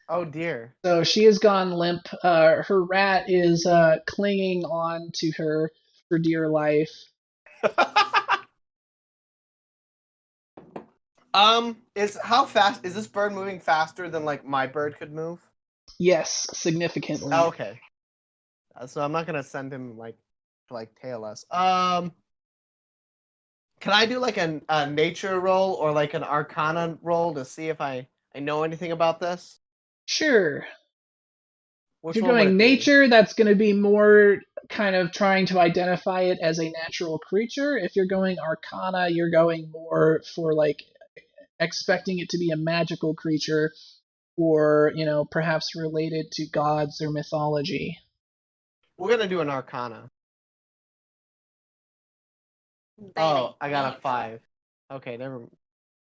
Oh dear. So she has gone limp. Her rat is clinging on to her for dear life. How fast is this bird moving faster than like my bird could move? Yes, significantly. Oh, okay. So I'm not gonna send him like to like tail us. Can I do like a nature roll or like an arcana roll to see if I know anything about this? Sure. Which If you're one would going it be? nature, that's going to be more kind of trying to identify it as a natural creature. If you're going arcana, you're going more for like expecting it to be a magical creature or, perhaps related to gods or mythology. We're gonna do an arcana. Oh, I got a 5. Okay, never.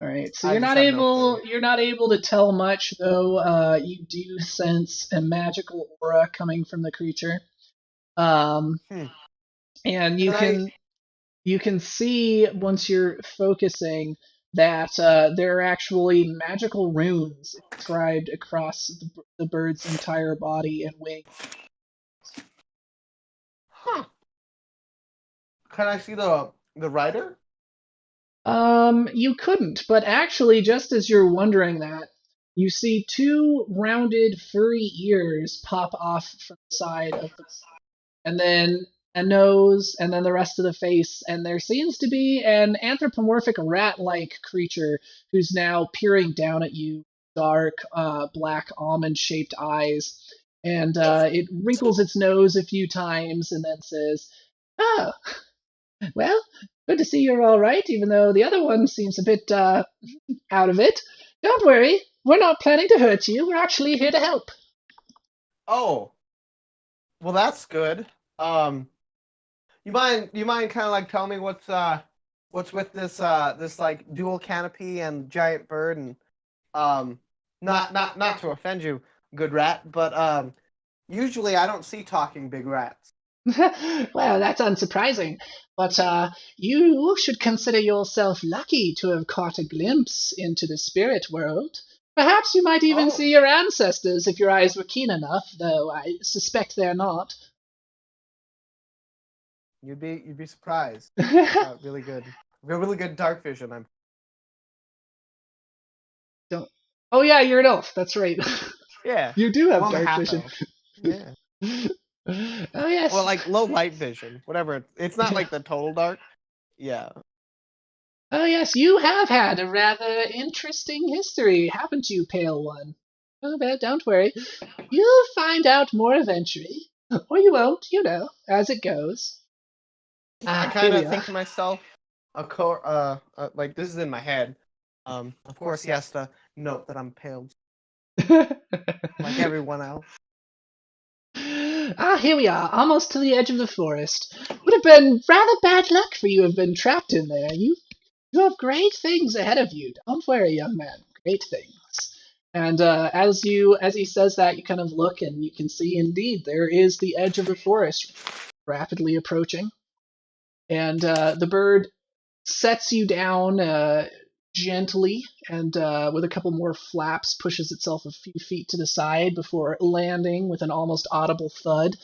All right, so I you're just not have no able clue. you're not able to tell much, though. You do sense a magical aura coming from the creature, and you can see once you're focusing that there are actually magical runes inscribed across the bird's entire body and wings. Huh. Can I see the writer? You couldn't, but actually, just as you're wondering that, you see two rounded furry ears pop off from the side of the, and then a nose, and then the rest of the face, and there seems to be an anthropomorphic rat-like creature who's now peering down at you, dark, black almond-shaped eyes, and it wrinkles its nose a few times and then says, "Oh, well, good to see you're all right, even though the other one seems a bit out of it. Don't worry, we're not planning to hurt you. We're actually here to help." Oh, well, that's good. You mind kind of like tell me what's with this like dual canopy and giant bird and not to offend you, good rat, but usually I don't see talking big rats. Well, that's unsurprising, but you should consider yourself lucky to have caught a glimpse into the spirit world. Perhaps you might even see your ancestors if your eyes were keen enough, though I suspect they're not. You'd be surprised. Really good. Really good dark vision. Don't. Oh yeah, you're an elf. That's right. Yeah. You do have Well, I'm a dark half vision. elf. Yeah. Oh yes. Well, like low light vision, whatever. It's not like the total dark. Yeah. Oh yes, you have had a rather interesting history, haven't you, Pale One? Oh, but don't worry. You'll find out more eventually. Or you won't, as it goes. I Here kind we of are. think to myself, like this is in my head. Of course he has to note that I'm pale, like everyone else. Here we are, almost to the edge of the forest. Would have been rather bad luck for you to have been trapped in there. You have great things ahead of you. Don't worry, young man. Great things. And as he says that, you kind of look and you can see indeed there is the edge of the forest rapidly approaching. And the bird sets you down gently and with a couple more flaps pushes itself a few feet to the side before landing with an almost audible thud.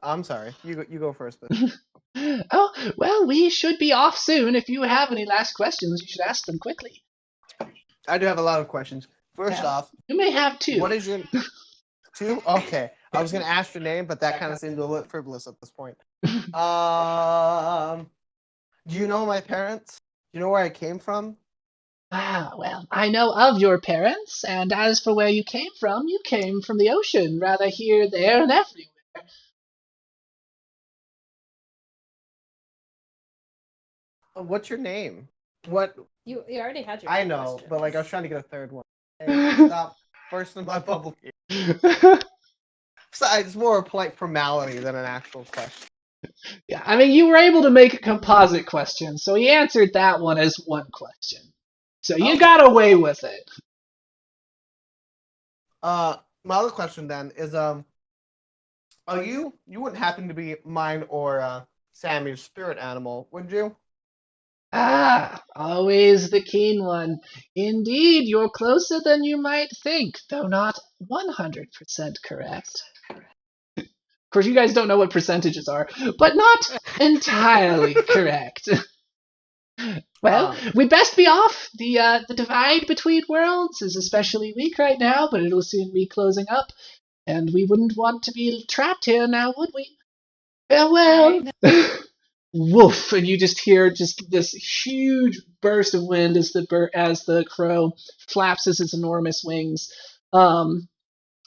I'm sorry. You go first. Oh, well, we should be off soon. If you have any last questions, you should ask them quickly. I do have a lot of questions. First off, you may have two. what is your 2? Okay. I was gonna ask your name, but that kind of seemed a little frivolous at this point. Do you know my parents? Do you know where I came from? Ah, well, I know of your parents, and as for where you came from the ocean, rather here, there, and everywhere. What's your name? What? You already had your. I two know, questions. but like I was trying to get a third one. Hey, stop bursting my bubble here. Besides, it's more a polite formality than an actual question. Yeah, I mean, you were able to make a composite question, so he answered that one as one question. So you Okay. got away with it. My other question then is are you wouldn't happen to be mine or Sammy's spirit animal, would you? Ah, always the keen one. Indeed, you're closer than you might think, though not 100% correct. Of course, you guys don't know what percentages are, but not entirely correct. Well, we'd best be off. The divide between worlds is especially weak right now, but it'll soon be closing up, and we wouldn't want to be trapped here now, would we? Farewell. Woof, and you just hear just this huge burst of wind as the crow flaps its enormous wings. And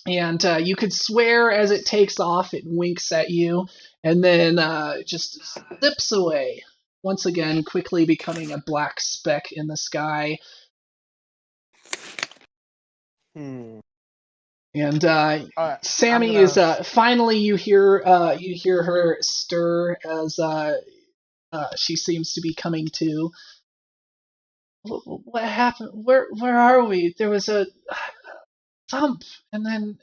you could swear as it takes off, it winks at you, and then just zips away, once again quickly becoming a black speck in the sky. Hmm. And I'm Sammy is finally you hear her stir as she seems to be coming to. What happened? Where are we? There was a thump, and then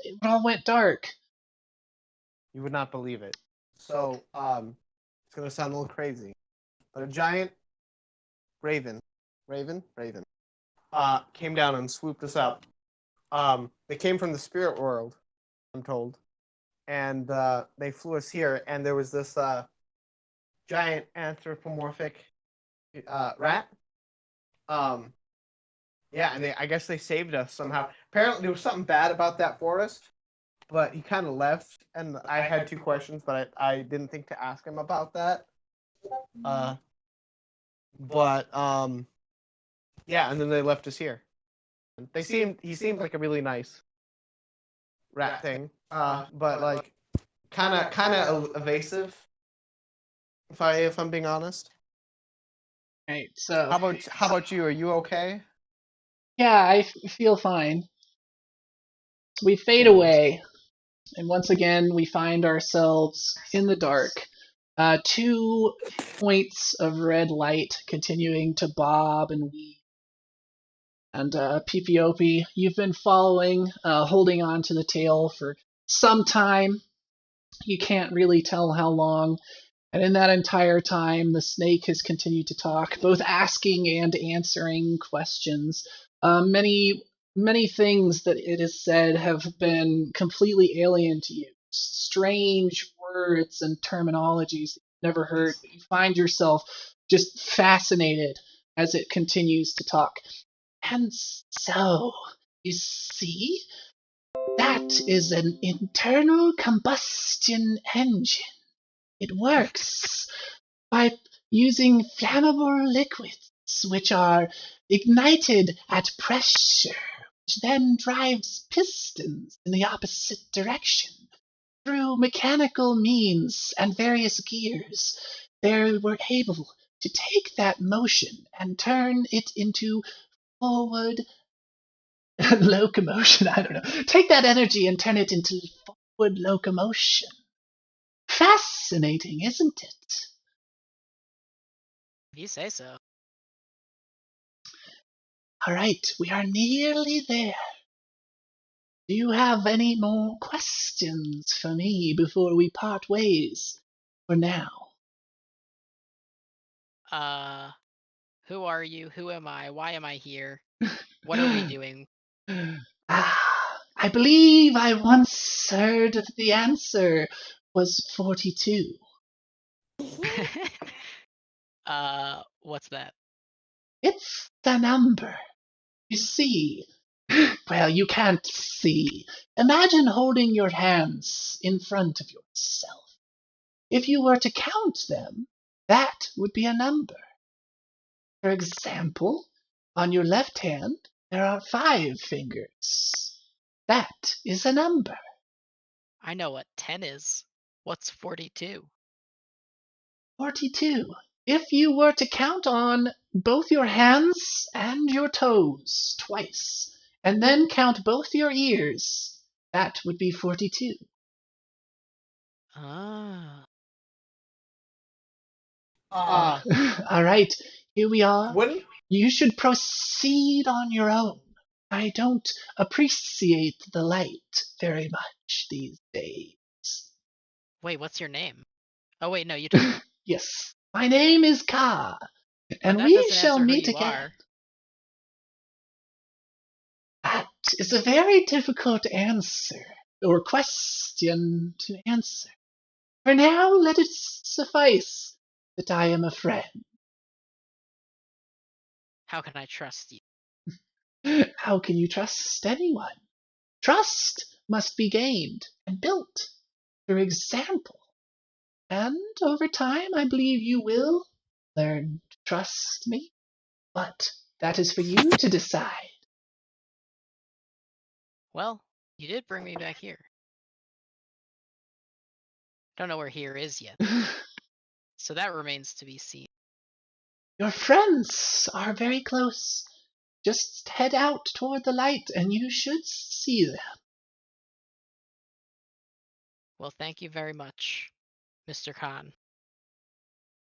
it all went dark. You would not believe it. So, it's gonna sound a little crazy, but a giant raven, came down and swooped us up. They came from the spirit world, I'm told, and they flew us here. And there was this giant anthropomorphic rat. Yeah, and I guess they saved us somehow. Apparently, there was something bad about that forest, but he kind of left, and I had 2 questions, but I didn't think to ask him about that. But yeah, and then they left us here. He seemed like a really nice rat thing, but like kind of evasive. If I'm being honest. Right. So How about you? Are you okay? yeah, I feel fine. We fade Cool. away, and once again we find ourselves in the dark. 2 points of red light continuing to bob and weave. And PPOP, you've been following, holding on to the tail for some time. You can't really tell how long. And in that entire time, the snake has continued to talk, both asking and answering questions. Many things that it has said have been completely alien to you. Strange words and terminologies that you've never heard, but you find yourself just fascinated as it continues to talk. And so, you see, that is an internal combustion engine. It works by using flammable liquids, which are ignited at pressure, which then drives pistons in the opposite direction. Through mechanical means and various gears, they were able to take that motion and turn it into forward locomotion. I don't know. Take that energy and turn it into forward locomotion. Fascinating, isn't it? If you say so. All right, we are nearly there. Do you have any more questions for me before we part ways for now? Who are you? Who am I? Why am I here? What are we doing? I believe I once heard that the answer was 42. What's that? It's the number. You see, Well, you can't see. Imagine holding your hands in front of yourself. If you were to count them, that would be a number. For example, on your left hand, there are 5 fingers. That is a number. I know what 10 is. What's 42? 42. If you were to count on both your hands and your toes twice, and then count both your ears, that would be 42. Ah. All right, here we are. Wouldn't You should proceed on your own. I don't appreciate the light very much these days. Wait, what's your name? Oh wait, no, you told me. Yes, my name is Ka, But and that we doesn't shall answer who meet you again. are. That is a very difficult answer, or question to answer. For now, let it suffice that I am a friend. How can I trust you? How can you trust anyone? Trust must be gained and built through example. And over time, I believe you will learn to trust me. But that is for you to decide. Well, you did bring me back here. Don't know where here is yet, so that remains to be seen. Your friends are very close. Just head out toward the light and you should see them. Well, thank you very much, Mr. Khan.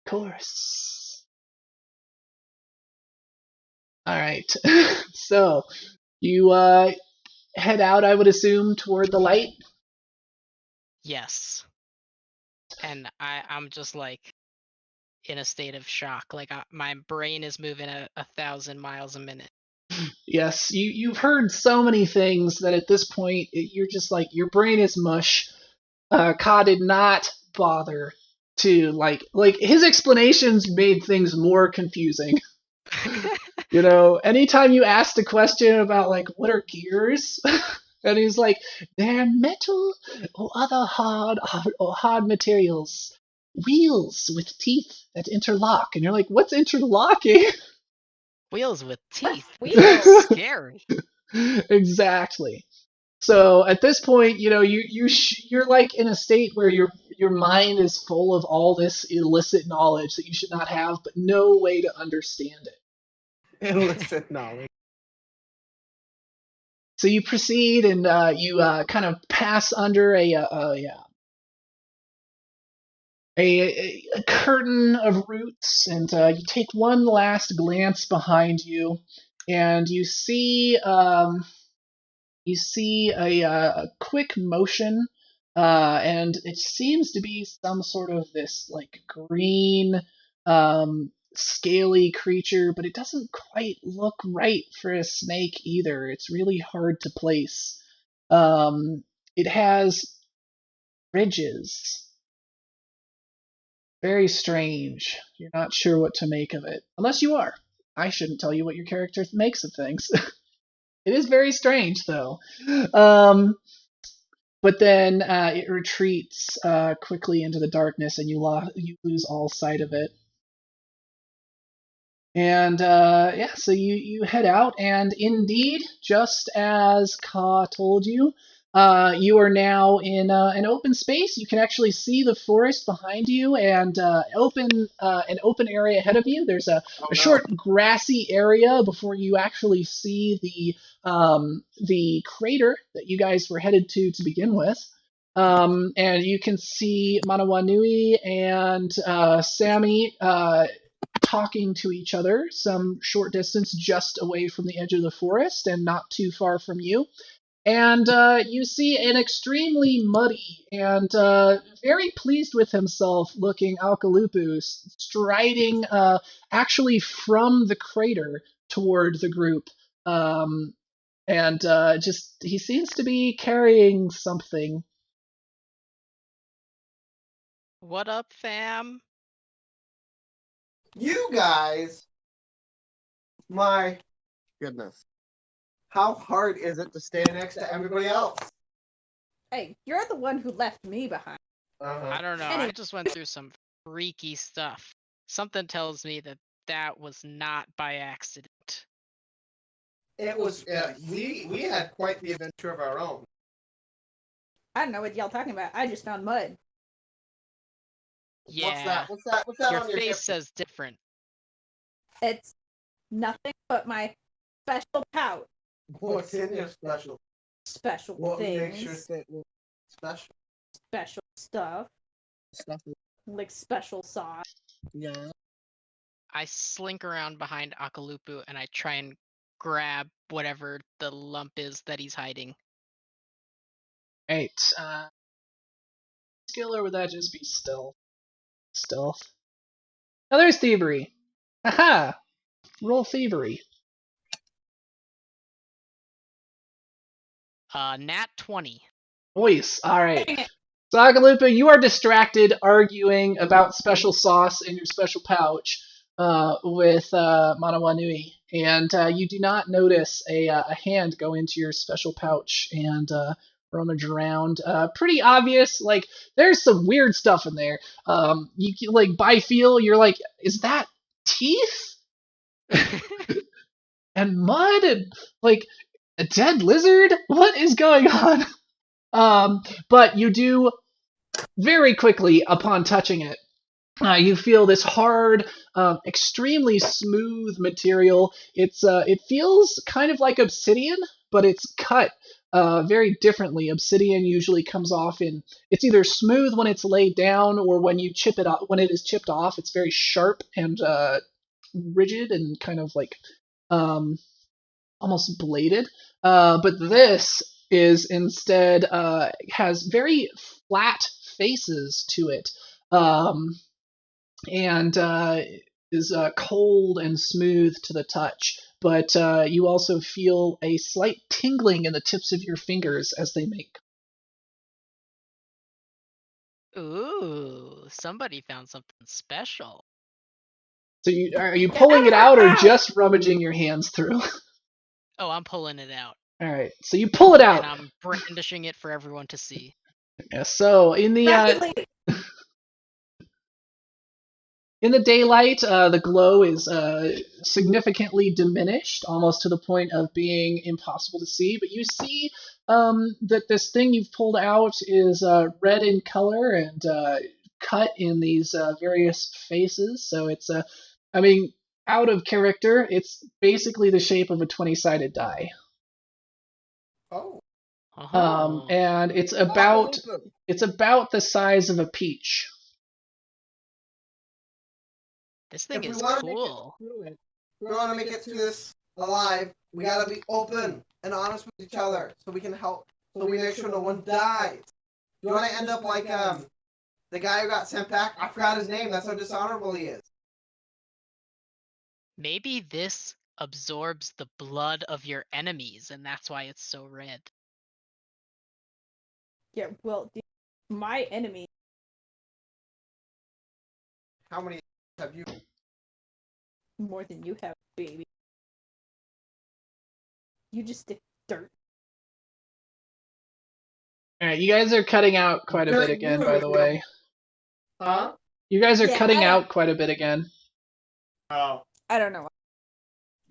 Of course. Alright. So, you head out, I would assume, toward the light. Yes. And I'm just like in a state of shock. Like my brain is moving at 1,000 miles a minute. Yes, you've heard so many things that at this point you're just like your brain is mush. Ka did not bother to like his explanations made things more confusing. You know, anytime you asked a question about like what are gears, and he's like they're metal or other hard materials, wheels with teeth that interlock, and you're like, what's interlocking? Wheels with teeth. Wheels. Scary. Exactly. So at this point, you know, you're like in a state where your mind is full of all this illicit knowledge that you should not have, but no way to understand it. illicit knowledge. So you proceed and you kind of pass under a curtain of roots, and you take one last glance behind you, and you see a quick motion, and it seems to be some sort of this like green, scaly creature, but it doesn't quite look right for a snake either. It's really hard to place. It has ridges. Very strange. You're not sure what to make of it. Unless you are. I shouldn't tell you what your character makes of things. It is very strange, though. But then it retreats quickly into the darkness, and you lose all sight of it. And yeah, so you head out, and indeed, just as Ka told you, you are now in an open space. You can actually see the forest behind you, and an open area ahead of you. There's a short grassy area before you actually see the crater that you guys were headed to begin with. And you can see Manawanui and Sammy talking to each other some short distance just away from the edge of the forest and not too far from you. And you see an extremely muddy and very pleased with himself looking Alkalupu striding actually from the crater toward the group. And just, he seems to be carrying something. What up, fam? You guys, my goodness. how hard is it to stay next to everybody else? Hey, you're the one who left me behind. I don't know. Anyway. I just went through some freaky stuff. Something tells me that that was not by accident. It was. We had quite the adventure of our own. I don't know what y'all talking about. I just found mud. Yeah. What's that? What's that Your on your face hip? says different. It's nothing but my special pouch. What's in your special? Special What things. makes your statement special? Special stuff. Stuff. Like special sauce. Yeah. I slink around behind Akalupu and I try and grab whatever the lump is that he's hiding. Right. Skill, or would that just be stealth? Stealth. Oh, there's thievery. Aha! Roll thievery. Nat 20. Nice. All right. Dang it. So, Agalupa, you are distracted arguing about special sauce in your special pouch with Manawanui, and you do not notice a hand go into your special pouch and rummage around. Pretty obvious, like, there's some weird stuff in there. You can, like, by feel, you're like, is that teeth? And mud? And, like, a dead lizard? What is going on? But you do very quickly upon touching it. You feel this hard, extremely smooth material. It feels kind of like obsidian, but it's cut very differently. Obsidian usually comes off in it's either smooth when it's laid down, or when you chip it off. When it is chipped off, it's very sharp and rigid and kind of like almost bladed. But this is instead has very flat faces to it, and is cold and smooth to the touch. But you also feel a slight tingling in the tips of your fingers as they make. Ooh, somebody found something special. So are you pulling it out or just rummaging your hands through? Oh, I'm pulling it out. All right, so you pull it out. And I'm brandishing it for everyone to see. Yeah, so in the daylight, the glow is significantly diminished, almost to the point of being impossible to see. But you see that this thing you've pulled out is red in color and cut in these various faces. So it's, I mean, out of character. It's basically the shape of a 20-sided die. Oh. And it's about the size of a peach. This thing If is we want cool. if we want to make it through this alive, we gotta be open and honest with each other, so we can help. So we make sure no one dies. You want to end up like the guy who got sent back? I forgot his name. That's how dishonorable he is. Maybe this absorbs the blood of your enemies, and that's why it's so red. Yeah, well, my enemy. How many have you? More than you have, baby. You just stick dirt. All right, you guys are cutting out quite a bit again, by the way. Huh? You guys are Yeah, cutting out quite a bit again. Oh. I don't know.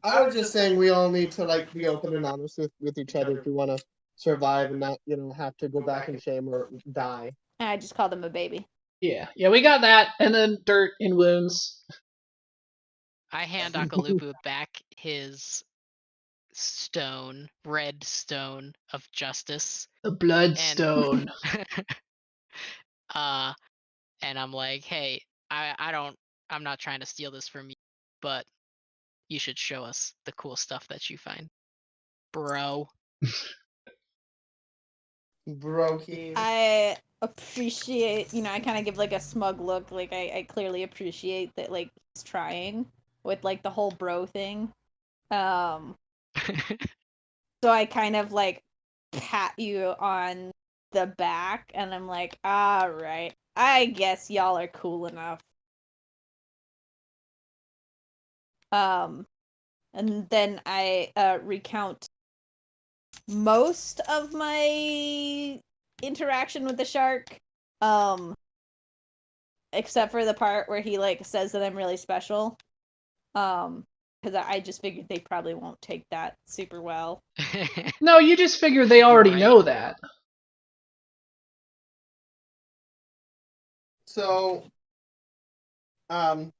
I was just saying we all need to like be open and honest with each other if we want to survive and not, have to go back in shame or die. I just called him a baby. Yeah, we got that, and then dirt and wounds. I hand Akalupu back his red stone of justice. The bloodstone. And I'm like, hey, I'm not trying to steal this from you, but you should show us the cool stuff that you find, bro. Brokey. I appreciate, I kind of give like a smug look, like I clearly appreciate that, like, he's trying with like the whole bro thing. So I kind of like pat you on the back, and I'm like, all right, I guess y'all are cool enough. And then I recount most of my interaction with the shark, except for the part where he like says that I'm really special. Because I just figured they probably won't take that super well. No, you just figure they already right. know that. So, you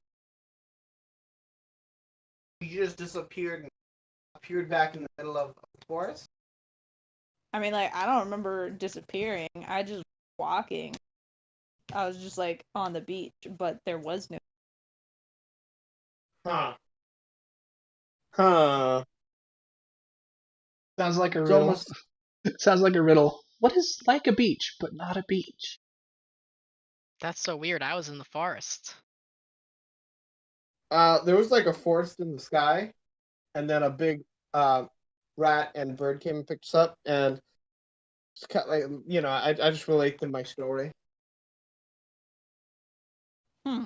just disappeared and appeared back in the middle of the forest? I mean, like, I don't remember disappearing. I just walking. I was just like on the beach, but there was no. Huh. Huh. Sounds like a It's riddle. almost. Sounds like a riddle. What is like a beach, but not a beach? That's so weird. I was in the forest. There was like a forest in the sky, and then a big rat and bird came and picked us up, and it's kind of like, I just relate to my story. Hmm.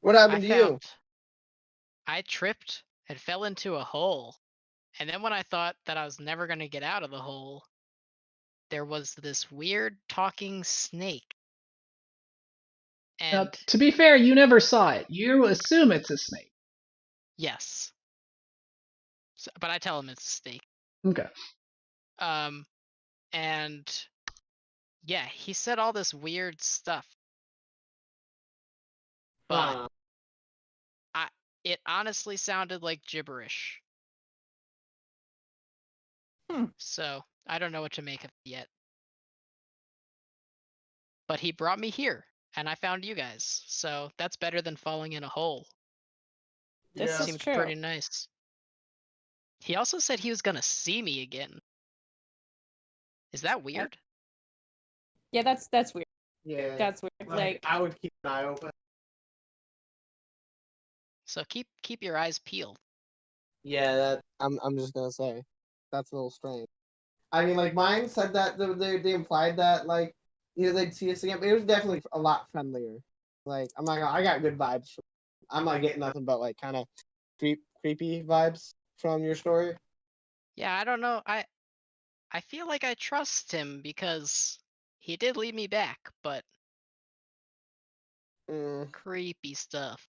What happened to you? I tripped and fell into a hole. And then when I thought that I was never going to get out of the hole, there was this weird talking snake. Now, And to be fair, you never saw it. You assume it's a snake. yes. So, but I tell him it's a snake. Okay. And yeah, he said all this weird stuff. But Huh. it honestly sounded like gibberish. So I don't know what to make of it yet. But he brought me here, and I found you guys. So that's better than falling in a hole. This Yeah. is Seemed true. pretty nice. He also said he was gonna see me again. Is that weird? Yeah, that's weird. Yeah. That's weird. Like, I would keep an eye open. So keep your eyes peeled. Yeah, that I'm just gonna say, that's a little strange. I mean, like mine said that they implied that like they'd see us again, but it was definitely a lot friendlier. Like I'm not gonna, I got good vibes. I'm not getting nothing but like kind of creepy vibes from your story. Yeah, I don't know. I feel like I trust him because he did lead me back, but Mm, creepy stuff.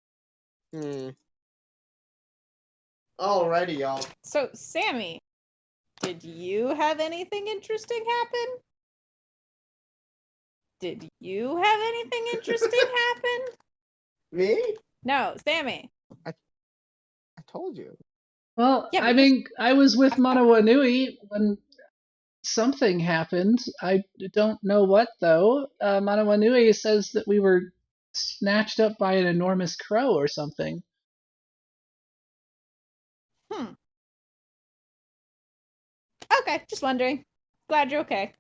Alrighty, y'all. so Sammy, did you have anything interesting happen? Did you have anything interesting happen? Me? No, Sammy. I told you. Well, Yeah, I mean, I was with Manawanui when something happened. I don't know what, though. Manawanui says that we were snatched up by an enormous crow or something. Okay, just wondering. Glad you're okay.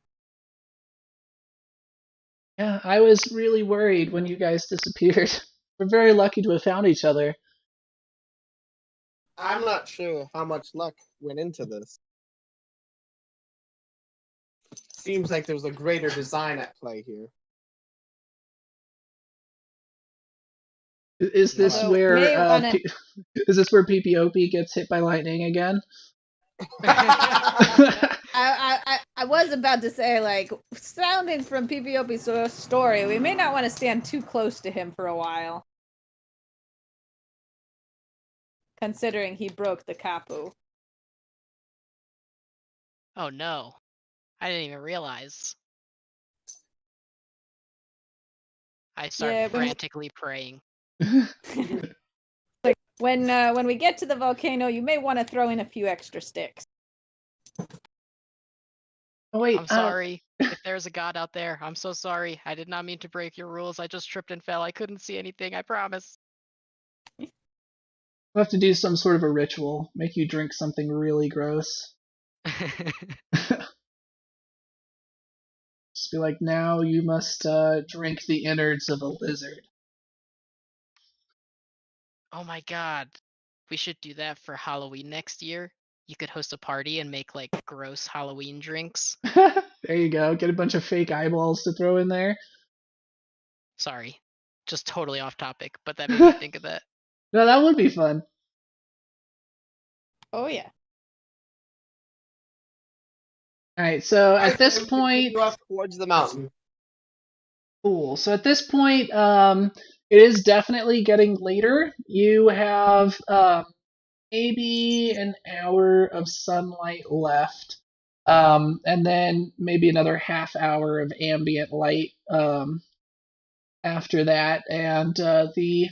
Yeah, I was really worried when you guys disappeared. We're very lucky to have found each other. I'm not sure how much luck went into this. Seems like there's a greater design at play here. Is this Although, where may wanna. is this where PPOP gets hit by lightning again? I was about to say, like, sounding from PPOP's story, we may not want to stand too close to him for a while. Considering he broke the kapu. Oh no. I didn't even realize. I start Yeah, frantically praying. like when we get to the volcano, you may want to throw in a few extra sticks. Oh wait, I'm sorry. If there's a god out there, I'm so sorry. I did not mean to break your rules. I just tripped and fell. I couldn't see anything, I promise. we'll have to do some sort of a ritual. Make you drink something really gross. Just be like, now you must drink the innards of a lizard. Oh my god. We should do that for Halloween next year. You could host a party and make like gross Halloween drinks. There you go. Get a bunch of fake eyeballs to throw in there. Sorry. Just totally off topic, but that made me think of that. No, that would be fun. Oh yeah. All right, so I at this say we point, continue off towards the mountain. cool. So at this point, it is definitely getting later. You have maybe an hour of sunlight left, and then maybe another half hour of ambient light after that. And the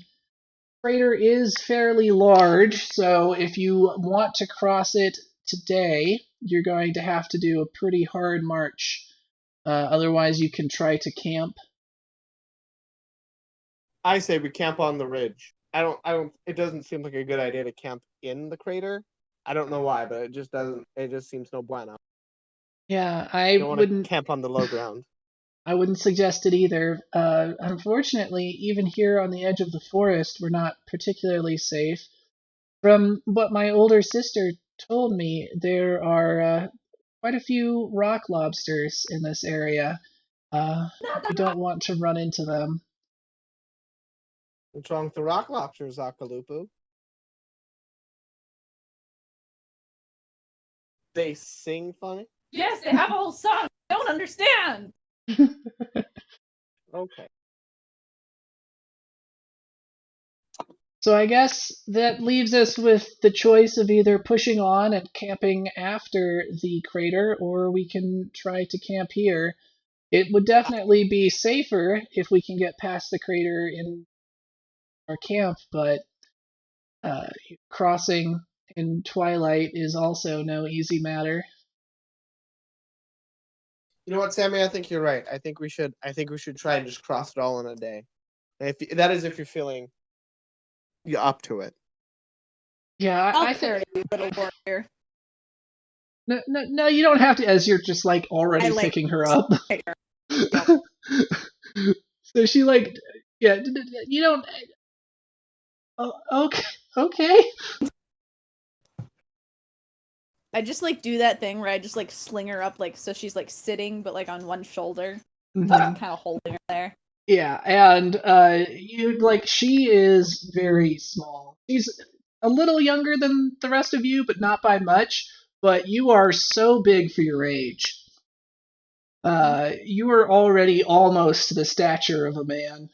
crater is fairly large, so if you want to cross it today, you're going to have to do a pretty hard march. Otherwise, you can try to camp. I say we camp on the ridge. I don't. It doesn't seem like a good idea to camp in the crater. I don't know why, but it just doesn't. It just seems no bueno. Yeah, Don't want to camp on the low ground. I wouldn't suggest it either. Unfortunately, even here on the edge of the forest, we're not particularly safe. From what my older sister told me, there are quite a few rock lobsters in this area. You don't want to run into them. What's wrong with the rock lobsters, Akalupu? They sing funny. Yes, they have a whole song. I don't understand. Okay. So I guess that leaves us with the choice of either pushing on and camping after the crater, or we can try to camp here. It would definitely be safer if we can get past the crater in our camp, but uh, crossing in twilight is also no easy matter. You know what, Sammy? I think you're right. I think we should. I think we should try and just cross it all in a day. And if that is if you're feeling up to it. Yeah, I'll I carry think you, little warrior. no, you don't have to. As you're just like already picking her up. So she like, yeah, you don't. Oh, okay, okay. I just like do that thing where I just like sling her up like so she's like sitting but like on one shoulder, Mhm. kind of holding her there. Yeah, and you like she is very small. She's a little younger than the rest of you, but not by much. But you are so big for your age. You are already almost the stature of a man.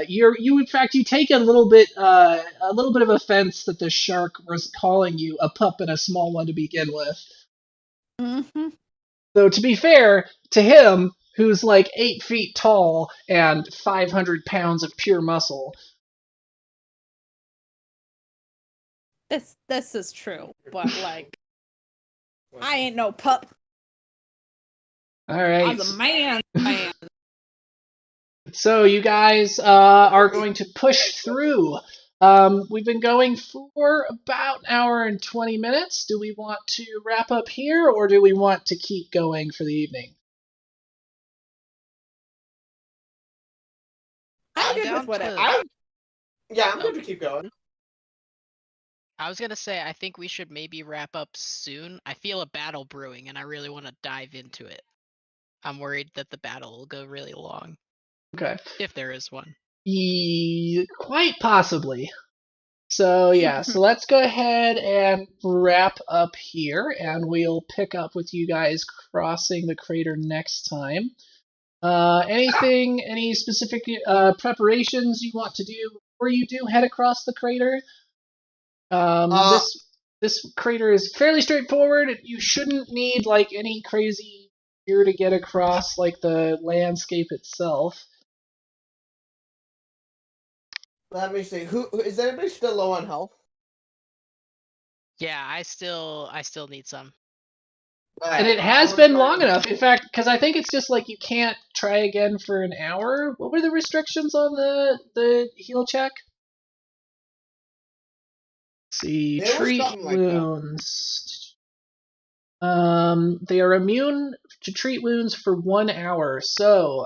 You in fact you take a little bit of offense that the shark was calling you a pup and a small one to begin with. Mm-hmm. Though to be fair to him, who's like 8 feet tall and 500 pounds of pure muscle. This is true, but like I ain't no pup. All right. I'm a man. So you guys are going to push through. We've been going for about an hour and 20 minutes. Do we want to wrap up here, or do we want to keep going for the evening? I'm good down with whatever. to- I'm good to keep going. I was gonna say I think we should maybe wrap up soon. I feel a battle brewing, and I really want to dive into it. I'm worried that the battle will go really long, Okay. if there is one. Quite possibly. So yeah, so let's go ahead and wrap up here, and we'll pick up with you guys crossing the crater next time. Any specific preparations you want to do before you do head across the crater? This crater is fairly straightforward. You shouldn't need like any crazy gear to get across, like the landscape itself. Let me see. Who is anybody still low on health? Yeah, I still need some. And it has been long enough, in fact, because I think it's just like you can't try again for an hour. What were the restrictions on the heal check? Let's see, There was treat something like that. wounds. They are immune to treat wounds for 1 hour. So,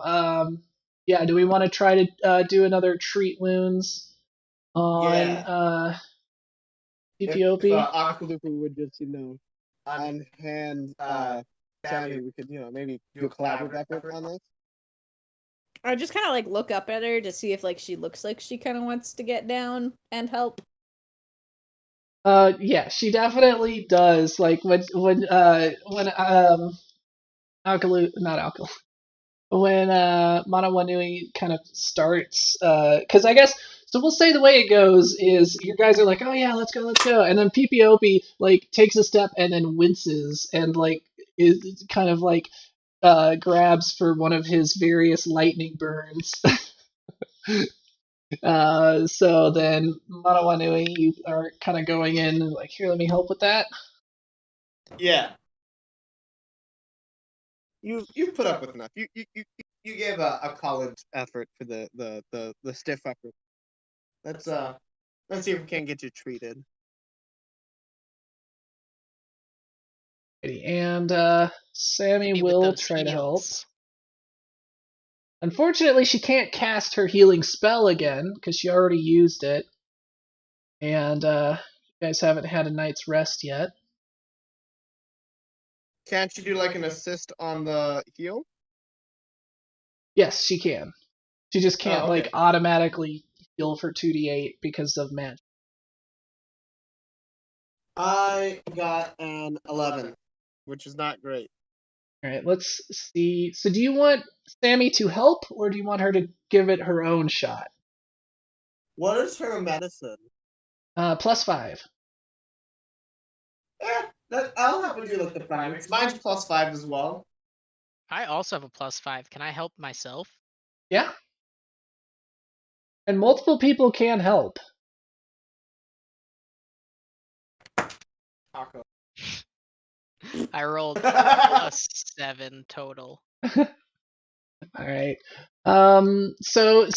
yeah, do we want to try to do another treat wounds on Ethiopia? If Akalupu would just on hand Sammy, we could maybe do a collaborative effort on this. I just kind of like look up at her to see if like she looks like she kind of wants to get down and help. Yeah, she definitely does. Like when not Alkalu. When Manawanui kind of starts, because I guess so. We'll say the way it goes is you guys are like, oh yeah, let's go, and then Pipiopi like takes a step and then winces and like is kind of like grabs for one of his various lightning burns. So then Manawanui, you are kind of going in and like, here, let me help with that. Yeah. You've put up with enough. You gave a college effort for the stiff effort. Let's see if we can get you treated. And Sammy Hit me with will those try to help. heals. Unfortunately, she can't cast her healing spell again because she already used it. And you guys haven't had a night's rest yet. Can't you do like an assist on the heal? Yes, she can. She just can't okay. like automatically heal for 2d8 because of magic. I got an 11, which is not great. All right, let's see. So, do you want Sammy to help, or do you want her to give it her own shot? What is her medicine? +5. I'll have to do like the primates. Mine's +5 as well. I also have a +5. Can I help myself? Yeah. And multiple people can help. Taco. I rolled a 7 total. All right. So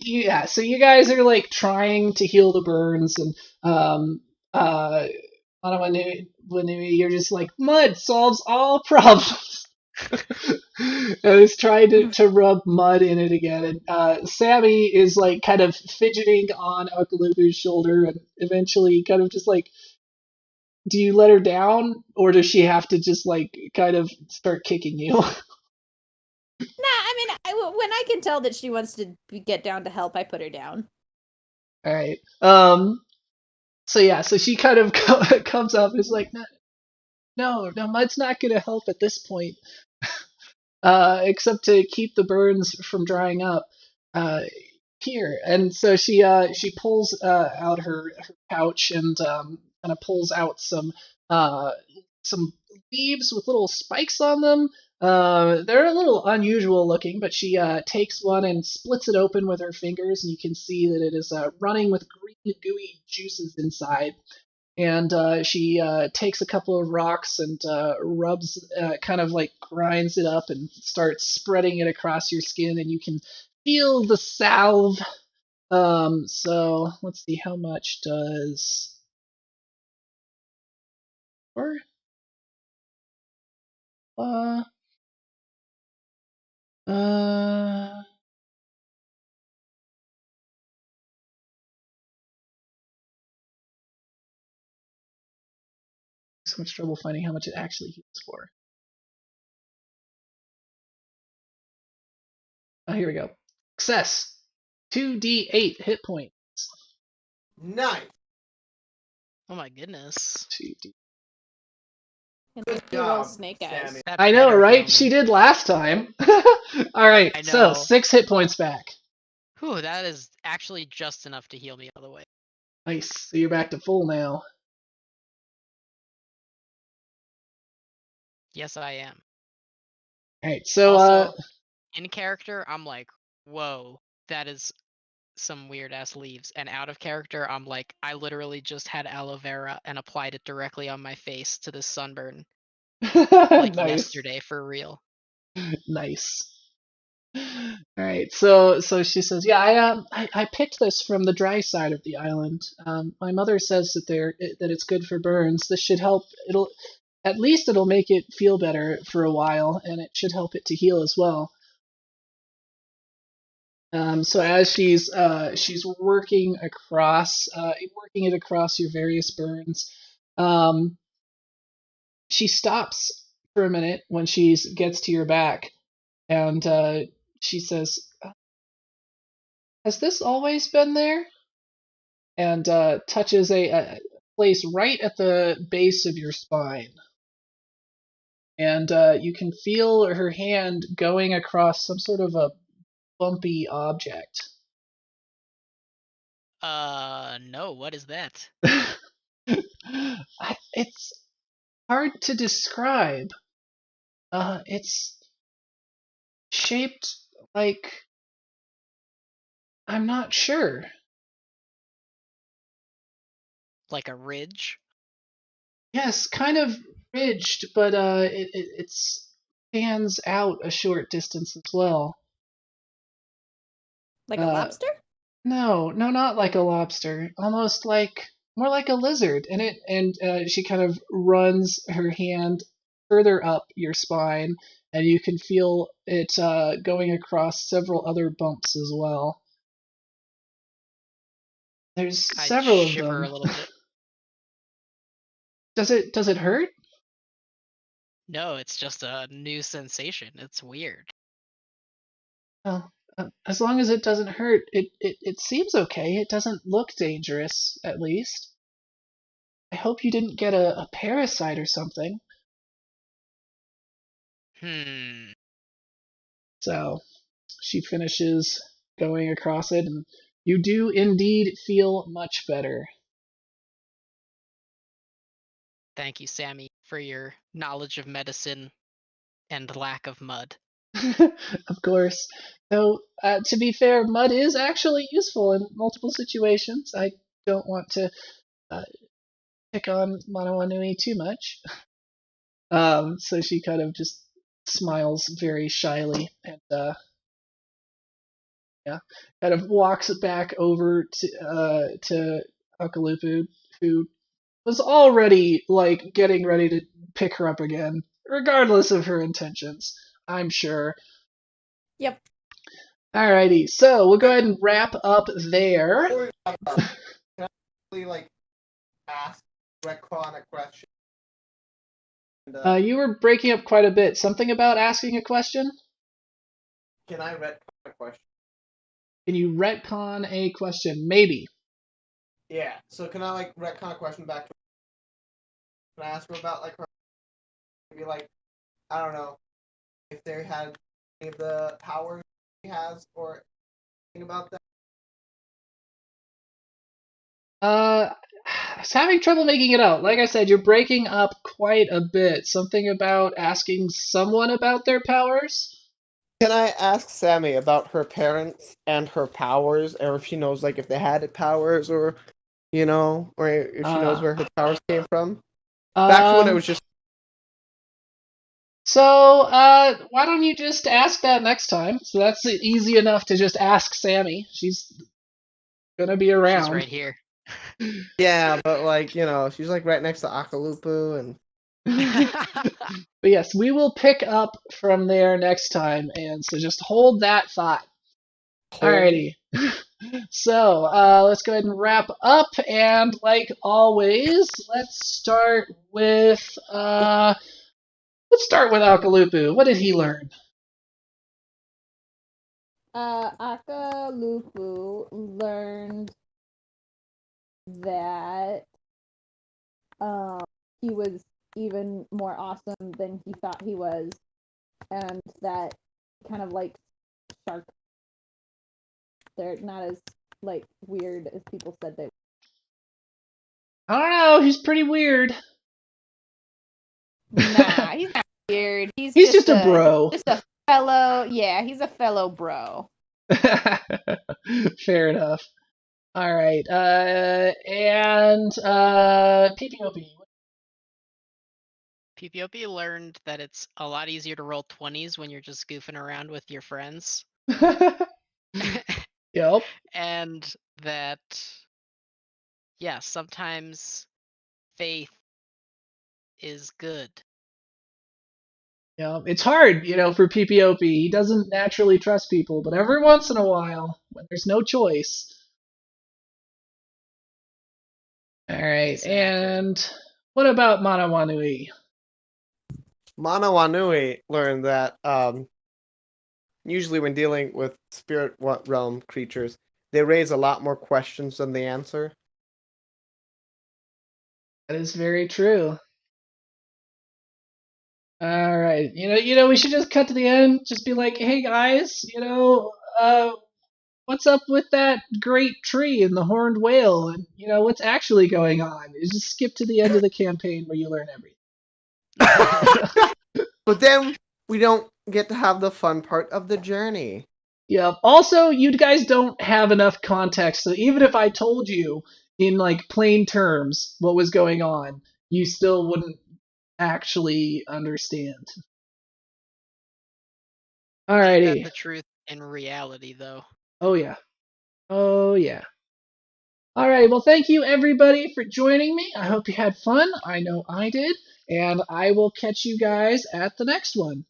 you guys are like trying to heal the burns, and Wanui, you're just like mud solves all problems. And it's trying to rub mud in it again, and Sammy is like kind of fidgeting on Akalubu's shoulder, and eventually kind of just like, do you let her down, or does she have to just like kind of start kicking you? Nah, I mean, when I can tell that she wants to get down to help, I put her down. All right. So she kind of comes up and is like, no, Mud's not gonna help at this point, except to keep the burns from drying up. Here, and so she pulls out her pouch and kind of pulls out some leaves with little spikes on them. They're a little unusual looking, but she takes one and splits it open with her fingers, and you can see that it is running with green gooey juices inside. And she takes a couple of rocks and rubs, kind of like grinds it up and starts spreading it across your skin, and you can feel the salve. So let's see, how much does or uh uh so much trouble finding how much it actually heals for. Oh, here we go. Success. 2d8 hit points. Nice. Oh my goodness. 2d. And Good you roll job, snake Sammy. eyes. That I know, better right? heal She me. did last time. All right, I so know. 6 hit points back. Whew, that is actually just enough to heal me all the way. Nice. So you're back to full now. Yes, I am. All right, so Also, in character, I'm like, whoa, that is some weird ass leaves. And out of character, I'm like, I literally just had aloe vera and applied it directly on my face to this sunburn like nice. yesterday for real. Nice. All right, so she says, "Yeah, I picked this from the dry side of the island. My mother says that it's good for burns. This should help. It'll make it feel better for a while, and it should help it to heal as well." So as she's working it across your various burns, she stops for a minute when she gets to your back, and she says, "Has this always been there?" And touches a place right at the base of your spine. and you can feel her hand going across some sort of a bumpy object. No, what is that? It's hard to describe. It's shaped like, I'm not sure. Like a ridge? Yes, kind of ridged, but it stands out a short distance as well. Like a Uh, lobster? no, not like a lobster. Almost like more like a lizard. And she kind of runs her hand further up your spine, and you can feel it going across several other bumps as well. There's I several of shiver them. a little bit. Does it hurt? No, it's just a new sensation. It's weird. Well, as long as it doesn't hurt, it seems okay. It doesn't look dangerous, at least. I hope you didn't get a parasite or something. Hmm. So she finishes going across it, and you do indeed feel much better. Thank you, Sammy, for your knowledge of medicine and lack of mud. Of course. Though, to be fair, mud is actually useful in multiple situations. I don't want to uh, pick on Manawanui too much. So she kind of just smiles very shyly and yeah, kind of walks back over to Akalupu, who was already like getting ready to pick her up again, regardless of her intentions, I'm sure. Yep. Alrighty, so we'll go ahead and wrap up there. Before we wrap up, can I really like ask retcon a question? And, You were breaking up quite a bit. Something about asking a question? can I retcon a question? Can you retcon a question? Maybe. Yeah. So can I like retcon a question back to? Can I ask her about like her? Maybe like I don't know if they had any of the powers he has or anything about that. I was having trouble making it out. Like I said, you're breaking up quite a bit. Something about asking someone about their powers? Can I ask Sammy about her parents and her powers, or if she knows like if they had powers, or or if she knows Uh, where her powers came from? Back to when it um, was just so, why don't you just ask that next time? So that's easy enough to just ask Sammy. She's gonna be She's around. right here. yeah, but like she's like right next to Akalupu, and But yes, we will pick up from there next time, and so just hold that thought. Alrighty. So, let's go ahead and wrap up, and like always, let's start with Akalupu. What did he learn? Akalupu learned that he was even more awesome than he thought he was, and that kind of like sharks. They're not as like weird as people said they were. I don't know. He's pretty weird. Nah, he's not weird. He's just a bro. Just a fellow. Yeah, he's a fellow bro. Fair enough. All right. And PPOP. PPOP learned that it's a lot easier to roll 20s when you're just goofing around with your friends. Yep. And that, yeah, sometimes faith is good. Yeah, it's hard, for PPOP. He doesn't naturally trust people, but every once in a while, when there's no choice. All right. Exactly. And what about Manawanui? Manawanui learned that usually when dealing with spirit realm creatures, they raise a lot more questions than they answer. That is very true. All right. We should just cut to the end. Just be like, hey guys, what's up with that great tree and the horned whale, and what's actually going on? You just skip to the end of the campaign where you learn everything. But then we don't get to have the fun part of the journey. Yeah. Also, you guys don't have enough context, so even if I told you in like plain terms what was going on, you still wouldn't actually understand. Ain't that Alrighty. the truth in reality, though? Oh yeah. Oh yeah. Alright, well thank you everybody for joining me. I hope you had fun. I know I did. And I will catch you guys at the next one.